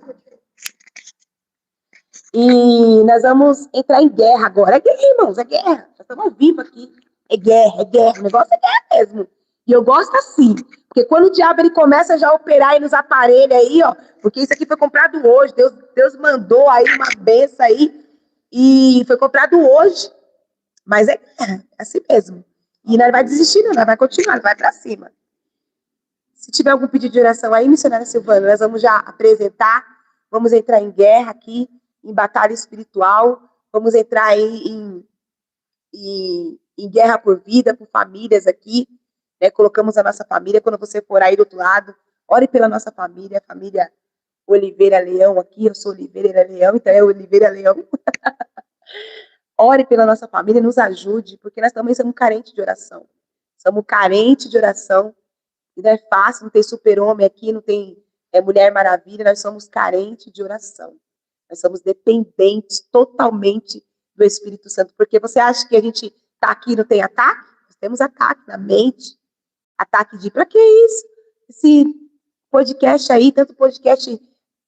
E nós vamos entrar em guerra agora. É guerra, irmãos. É guerra. Nós estamos ao vivo aqui. É guerra, é guerra. O negócio é guerra mesmo. E eu gosto assim. Porque quando o diabo ele começa já a operar aí nos aparelhos aí, ó. Porque isso aqui foi comprado hoje. Deus mandou aí uma benção aí. E foi comprado hoje. Mas é assim mesmo. E nós vai desistir, não. Nós vai continuar, nós vai pra cima. Se tiver algum pedido de oração aí, missionária Silvana, nós vamos já apresentar. Vamos entrar em guerra aqui, em batalha espiritual. Vamos entrar aí em guerra por vida, por famílias aqui. Né? Colocamos a nossa família. Quando você for aí do outro lado, ore pela nossa família, a família Oliveira Leão aqui. Eu sou Oliveira Leão, então é Oliveira Leão. Ore pela nossa família, nos ajude, porque nós também somos carentes de oração. Somos carentes de oração. E não é fácil, não tem super-homem aqui, não tem Mulher Maravilha, nós somos carentes de oração. Nós somos dependentes totalmente do Espírito Santo. Porque você acha que a gente está aqui e não tem ataque? Nós temos ataque na mente. Ataque de, para que isso? Esse podcast aí, tanto podcast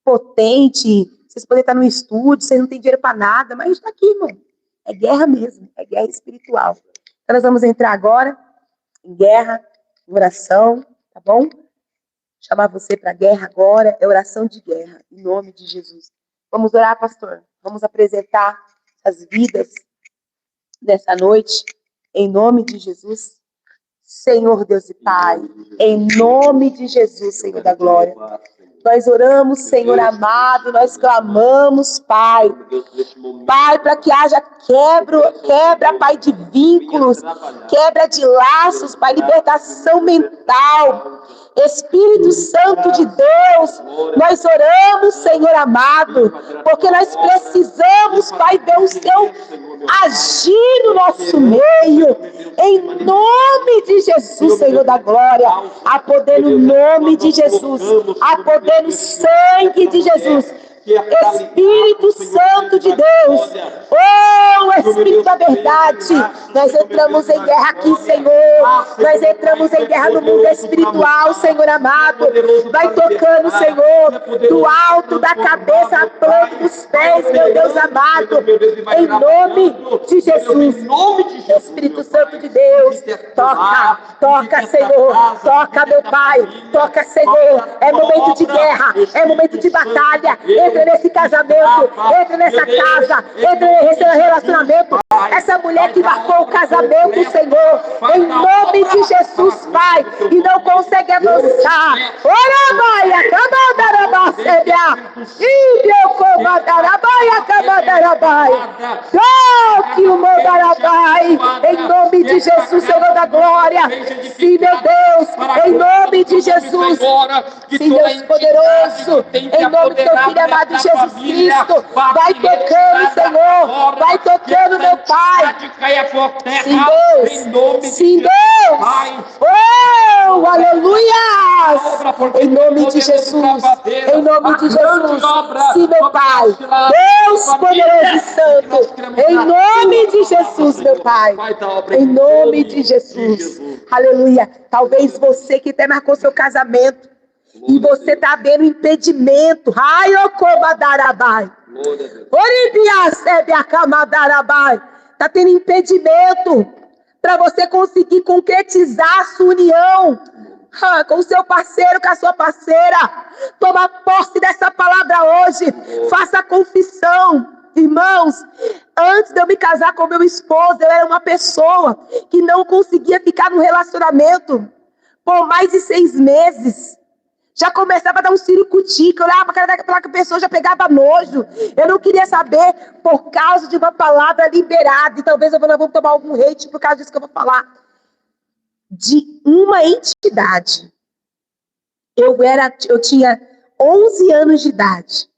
potente, vocês podem estar no estúdio, vocês não têm dinheiro para nada, mas a gente está aqui, irmão. É guerra mesmo, é guerra espiritual. Então nós vamos entrar agora em guerra, em oração, tá bom? Chamar você para a guerra agora, é oração de guerra, em nome de Jesus. Vamos orar, pastor? Vamos apresentar as vidas dessa noite, em nome de Jesus. Senhor Deus e Pai, em nome de Jesus, Senhor da glória. Nós oramos, Senhor amado, nós clamamos, Pai. Pai, para que haja quebra, Pai, de vínculos, quebra de laços, Pai, libertação mental. Espírito Santo de Deus, nós oramos, Senhor amado, porque nós precisamos, Pai, ver o Seu agir no nosso meio, em nome de Jesus, Senhor da glória, a poder no nome de Jesus, a poder no sangue de Jesus. Espírito Santo de Deus, oh Espírito da verdade, nós entramos em guerra aqui, Senhor, nós entramos em guerra no mundo espiritual, Senhor amado, vai tocando, Senhor, do alto da cabeça à planta dos pés, meu Deus amado, em nome de Jesus. Espírito Santo de Deus, toca, Senhor, toca, meu Pai, toca, Senhor, é momento de guerra, é momento de batalha. Entra nesse casamento, entra nessa casa, entra nesse relacionamento. Essa mulher que marcou o casamento, Senhor, em nome de Jesus, Pai, e não consegue avançar. Ora, vai, acabou da rabacebia. E meu Toque o Mandarabai, em nome de Jesus, Senhor da glória. Sim, meu Deus, em nome de Jesus. Sim, Deus poderoso, em nome do teu filho amado Jesus Cristo. Vai tocando, Senhor, vai tocando, meu Pai. Sim, Deus, sim, Deus. Oh, aleluia. Em nome de Jesus, em nome de Jesus. Sim, meu Pai. Deus poderoso e santo, em nome de Jesus, meu Pai. Em nome de Jesus. Aleluia. Talvez você que até marcou seu casamento e você está vendo impedimento. Está tendo impedimento para você conseguir concretizar a sua união com o seu parceiro, com a sua parceira. Toma posse dessa palavra hoje. Faça confissão. Irmãos, antes de eu me casar com meu esposo, eu era uma pessoa que não conseguia ficar no relacionamento por mais de 6 meses. Já começava a dar um ciricutico, eu olhava para aquela pessoa, já pegava nojo. Eu não queria saber por causa de uma palavra liberada. E talvez nós vamos tomar algum hate por causa disso que eu vou falar. De uma entidade. Eu tinha 11 anos de idade.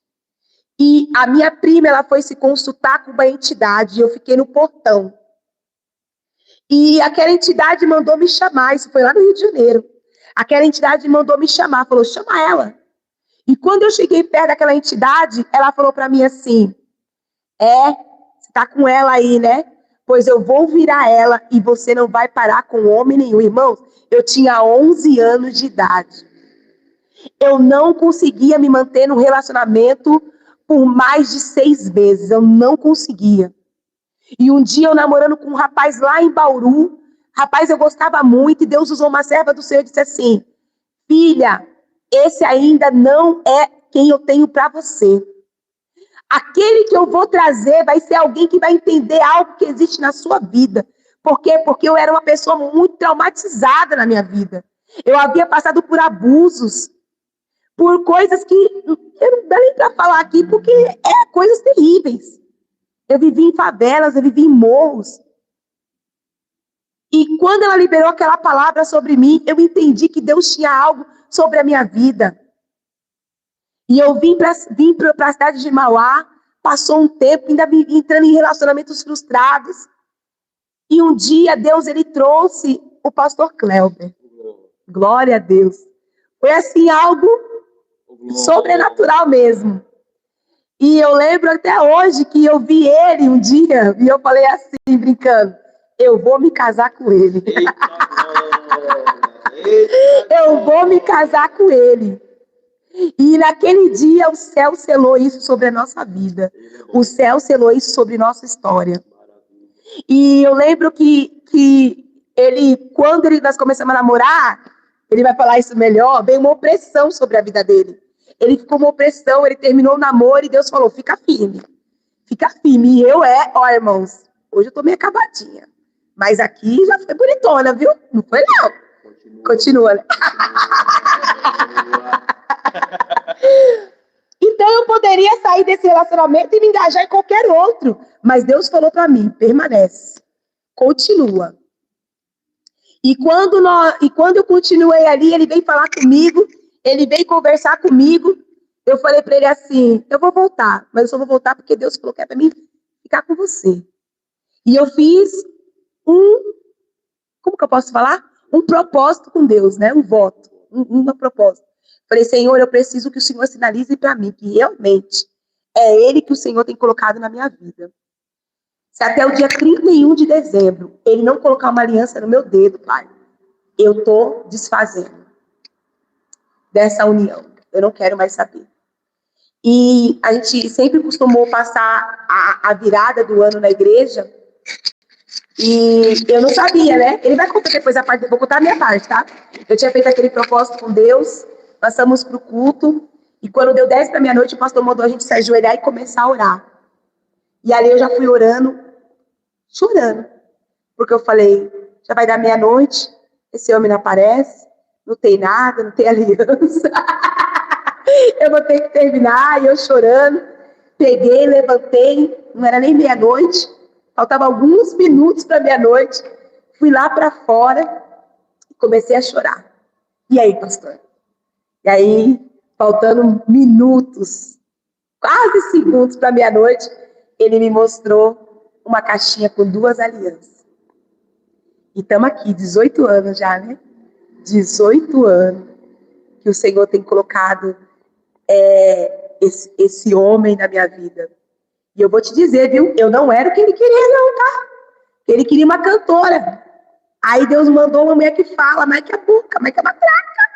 E a minha prima, ela foi se consultar com uma entidade. E eu fiquei no portão. E aquela entidade mandou me chamar. Isso foi lá no Rio de Janeiro. Aquela entidade mandou me chamar. Falou, chama ela. E quando eu cheguei perto daquela entidade, ela falou para mim assim, você tá com ela aí, né? Pois eu vou virar ela e você não vai parar com homem nenhum. Irmãos, eu tinha 11 anos de idade. Eu não conseguia me manter num relacionamento por mais de 6 meses. Eu não conseguia. E um dia eu namorando com um rapaz lá em Bauru. Rapaz, eu gostava muito e Deus usou uma serva do Senhor e disse assim, filha, esse ainda não é quem eu tenho para você. Aquele que eu vou trazer vai ser alguém que vai entender algo que existe na sua vida. Por quê? Porque eu era uma pessoa muito traumatizada na minha vida. Eu havia passado por abusos, por coisas que eu não dá nem para falar aqui, porque coisas terríveis. Eu vivi em favelas, eu vivi em morros. E quando ela liberou aquela palavra sobre mim, eu entendi que Deus tinha algo sobre a minha vida. E eu vim para a cidade de Mauá, passou um tempo, ainda entrando em relacionamentos frustrados. E um dia Deus, ele trouxe o pastor Cleuber. Glória a Deus. Foi assim, algo sobrenatural mesmo. E eu lembro até hoje que eu vi ele um dia, e eu falei assim, brincando, eu vou me casar com ele. Eu vou me casar com ele. E naquele dia o céu selou isso sobre a nossa vida. O céu selou isso sobre nossa história. E eu lembro que ele, quando nós começamos a namorar, ele vai falar isso melhor, veio uma opressão sobre a vida dele. Ele ficou uma opressão, ele terminou o namoro e Deus falou, fica firme. Fica firme. E eu irmãos, hoje eu tô meio acabadinha. Mas aqui já foi bonitona, viu? Não foi não. Continua, né? Então eu poderia sair desse relacionamento e me engajar em qualquer outro. Mas Deus falou para mim, permanece. Continua. E quando eu continuei ali, ele veio falar comigo, ele veio conversar comigo. Eu falei para ele assim, eu vou voltar, mas eu só vou voltar porque Deus falou que é para mim ficar com você. E eu fiz como que eu posso falar? Um propósito com Deus, né? Um voto, um propósito. Falei, Senhor, eu preciso que o Senhor sinalize para mim que realmente é Ele que o Senhor tem colocado na minha vida. Se até o dia 31 de dezembro Ele não colocar uma aliança no meu dedo, Pai, eu estou desfazendo dessa união. Eu não quero mais saber. E a gente sempre costumou passar a virada do ano na igreja. E eu não sabia, né? Ele vai contar depois a parte, eu vou contar a minha parte, tá? Eu tinha feito aquele propósito com Deus, passamos pro culto, e quando deu 10 para meia-noite, o pastor mandou a gente se ajoelhar e começar a orar. E ali eu já fui orando, chorando, porque eu falei, já vai dar meia-noite, esse homem não aparece, não tem nada, não tem aliança, eu vou ter que terminar, e eu chorando. Peguei, levantei, não era nem meia-noite, faltava alguns minutos para meia-noite. Fui lá para fora e comecei a chorar. E aí, pastor? E aí, faltando minutos, quase segundos para meia-noite, ele me mostrou uma caixinha com 2 alianças. E estamos aqui, 18 anos já, né? 18 anos que o Senhor tem colocado esse homem na minha vida. E eu vou te dizer, viu? Eu não era o que ele queria, não, tá? Ele queria uma cantora. Aí Deus mandou uma mulher que fala, mas que é boca, mas que é matraca.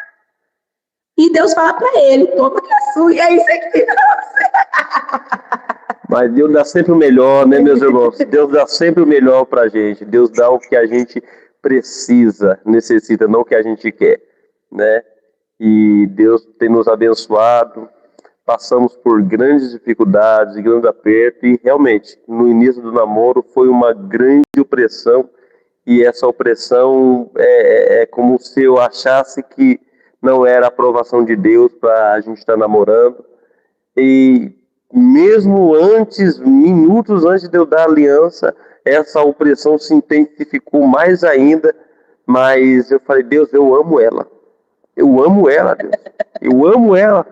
E Deus fala pra ele, toma que é sua. E é isso aqui. Mas Deus dá sempre o melhor, né, meus irmãos? Deus dá sempre o melhor pra gente. Deus dá o que a gente precisa, necessita, não o que a gente quer, né? E Deus tem nos abençoado. Passamos por grandes dificuldades, grandes apertos, e realmente, no início do namoro, foi uma grande opressão, e essa opressão é como se eu achasse que não era a aprovação de Deus para a gente estar namorando, e mesmo antes, minutos antes de eu dar a aliança, essa opressão se intensificou mais ainda, mas eu falei, Deus, eu amo ela, Deus, eu amo ela.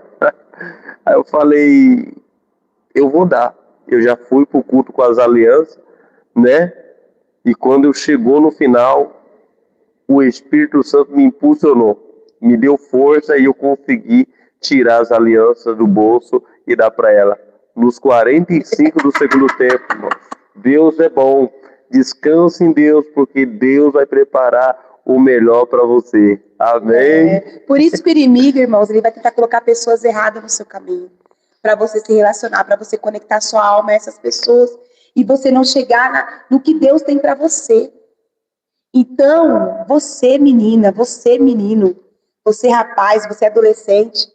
Aí eu falei, eu vou dar. Eu já fui pro culto com as alianças, né? E quando eu chegou no final, o Espírito Santo me impulsionou, me deu força e eu consegui tirar as alianças do bolso e dar para ela. Nos 45 do segundo tempo, irmão. Deus é bom. Descanse em Deus, porque Deus vai preparar o melhor para você. Amém? Por isso que o inimigo, irmãos, ele vai tentar colocar pessoas erradas no seu caminho. Para você se relacionar, para você conectar sua alma a essas pessoas. E você não chegar no que Deus tem para você. Então, você menina, você menino, você rapaz, você adolescente,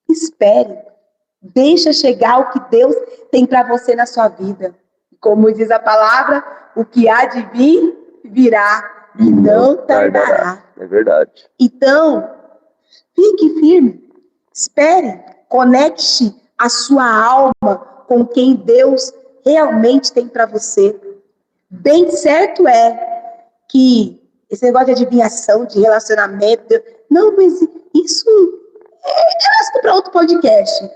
espere. Deixa chegar o que Deus tem para você na sua vida. Como diz a palavra, o que há de vir, virá. E não tardará. É verdade. Então, fique firme, espere, conecte a sua alma com quem Deus realmente tem para você. Bem certo é que esse negócio de adivinhação, de relacionamento, não, mas isso é assunto para outro podcast.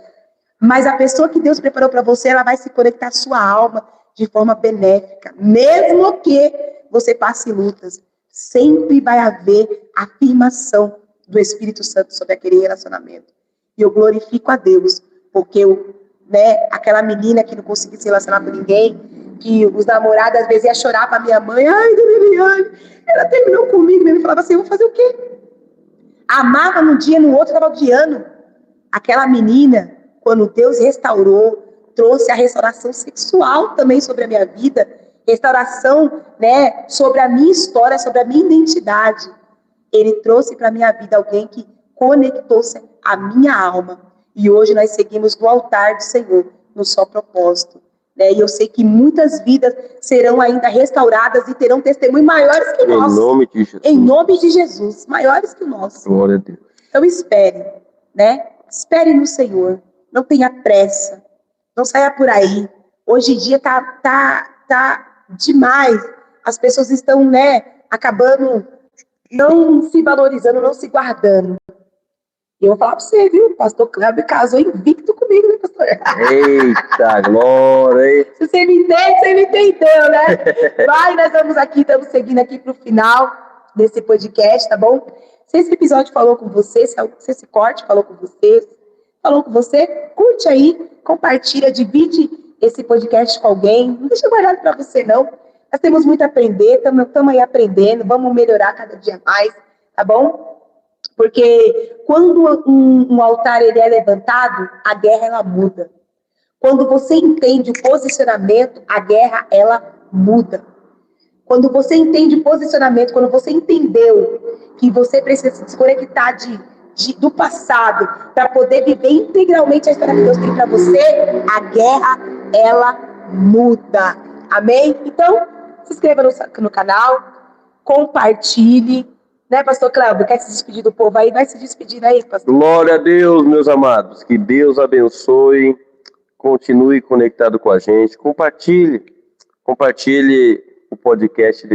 Mas a pessoa que Deus preparou para você, ela vai se conectar à sua alma de forma benéfica, mesmo que você passe lutas, sempre vai haver afirmação do Espírito Santo sobre aquele relacionamento. E eu glorifico a Deus, porque aquela menina que não conseguia se relacionar com ninguém, que os namorados às vezes iam chorar para minha mãe, ai, dona Eliane, ela terminou comigo, minha mãe falava assim, eu vou fazer o quê? Amava num dia, no outro estava odiando. Aquela menina, quando Deus restaurou, trouxe a restauração sexual também sobre a minha vida, restauração, sobre a minha história, sobre a minha identidade. Ele trouxe para a minha vida alguém que conectou-se à minha alma. E hoje nós seguimos no altar do Senhor, no só propósito. E eu sei que muitas vidas serão ainda restauradas e terão testemunhos maiores que o nosso. Em nome de Jesus. Em nome de Jesus, maiores que o nosso. Glória a Deus. Então espere, Espere no Senhor. Não tenha pressa. Não saia por aí. Hoje em dia tá demais. As pessoas estão, acabando não se valorizando, não se guardando. E eu vou falar pra você, viu? O pastor Cleber casou invicto comigo, né, pastor? Eita, glória, hein? Se você me entende, você me entendeu, né? Vai, nós vamos aqui, estamos seguindo aqui pro final desse podcast, tá bom? Se esse episódio falou com você, se esse corte falou com você, curte aí, compartilha, divide esse podcast com alguém. Não deixa guardado para você, não. Nós temos muito a aprender, estamos aí aprendendo, vamos melhorar cada dia mais, tá bom? Porque quando um altar ele é levantado, a guerra ela muda. Quando você entende o posicionamento, a guerra ela muda. Quando você entende o posicionamento, quando você entendeu que você precisa se desconectar do passado para poder viver integralmente a história que Deus tem para você, a guerra ela muda. Amém? Então, se inscreva no canal, compartilhe. Pastor Cláudio, quer se despedir do povo aí? Vai se despedir aí, pastor. Glória a Deus, meus amados. Que Deus abençoe continue conectado com a gente, compartilhe o podcast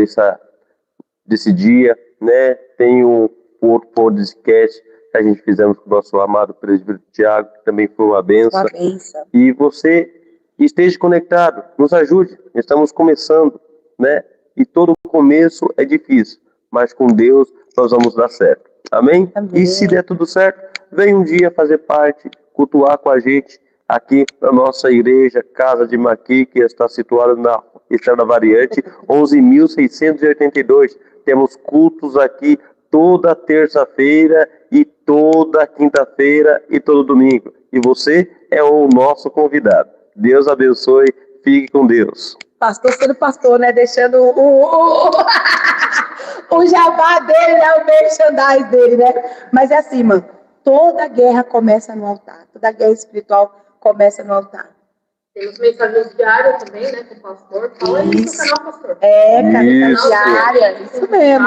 desse dia, né? Tem o outro podcast que a gente fizemos com o nosso amado presbítero Tiago, que também foi uma benção. Uma bênção. E você esteja conectado, nos ajude. Estamos começando, né? E todo começo é difícil, mas com Deus nós vamos dar certo. Amém? Amém. E se der tudo certo, vem um dia fazer parte, cultuar com a gente aqui na nossa igreja, Casa de Maqui, que está situada na Estrada Variante, 11.682. Temos cultos aqui toda terça-feira e toda quinta-feira e todo domingo. E você é o nosso convidado. Deus abençoe. Fique com Deus. Pastor sendo pastor, né? Deixando o jabá dele, né? O merchandise dele, né? Mas é assim, mano. Toda guerra começa no altar. Toda guerra espiritual começa no altar. Temos mensagens diárias também, né, com o pastor. Fala aí no canal, pastor. Canal Isso. diária. Isso mesmo.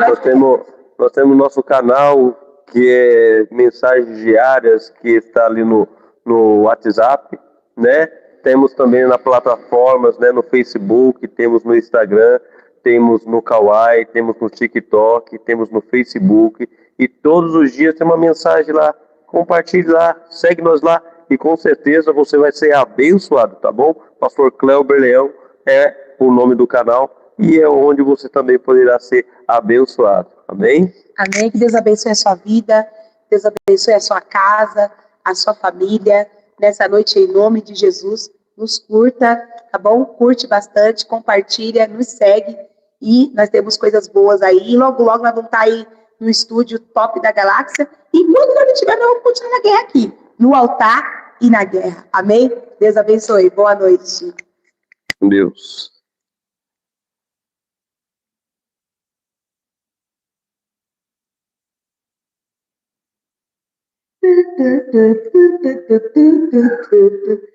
Nós temos nosso canal, que é mensagens diárias, que está ali no WhatsApp, né? Temos também nas plataformas, né? No Facebook, temos no Instagram, temos no Kawaii, temos no TikTok, temos no Facebook. E todos os dias tem uma mensagem lá. Compartilhe lá, segue nós lá. E com certeza você vai ser abençoado, tá bom? Pastor Cléber Leão é o nome do canal e é onde você também poderá ser abençoado. Amém? Amém. Que Deus abençoe a sua vida, Deus abençoe a sua casa, a sua família. Nessa noite, em nome de Jesus, nos curta, tá bom? Curte bastante, compartilha, nos segue e nós temos coisas boas aí. E logo, logo nós vamos estar aí no estúdio top da galáxia. E quando nós não tiver, nós vamos continuar na guerra aqui, no altar e na guerra. Amém? Deus abençoe. Boa noite. Deus. Tu, tu, tu, tu, tu, tu, tu, tu, tu.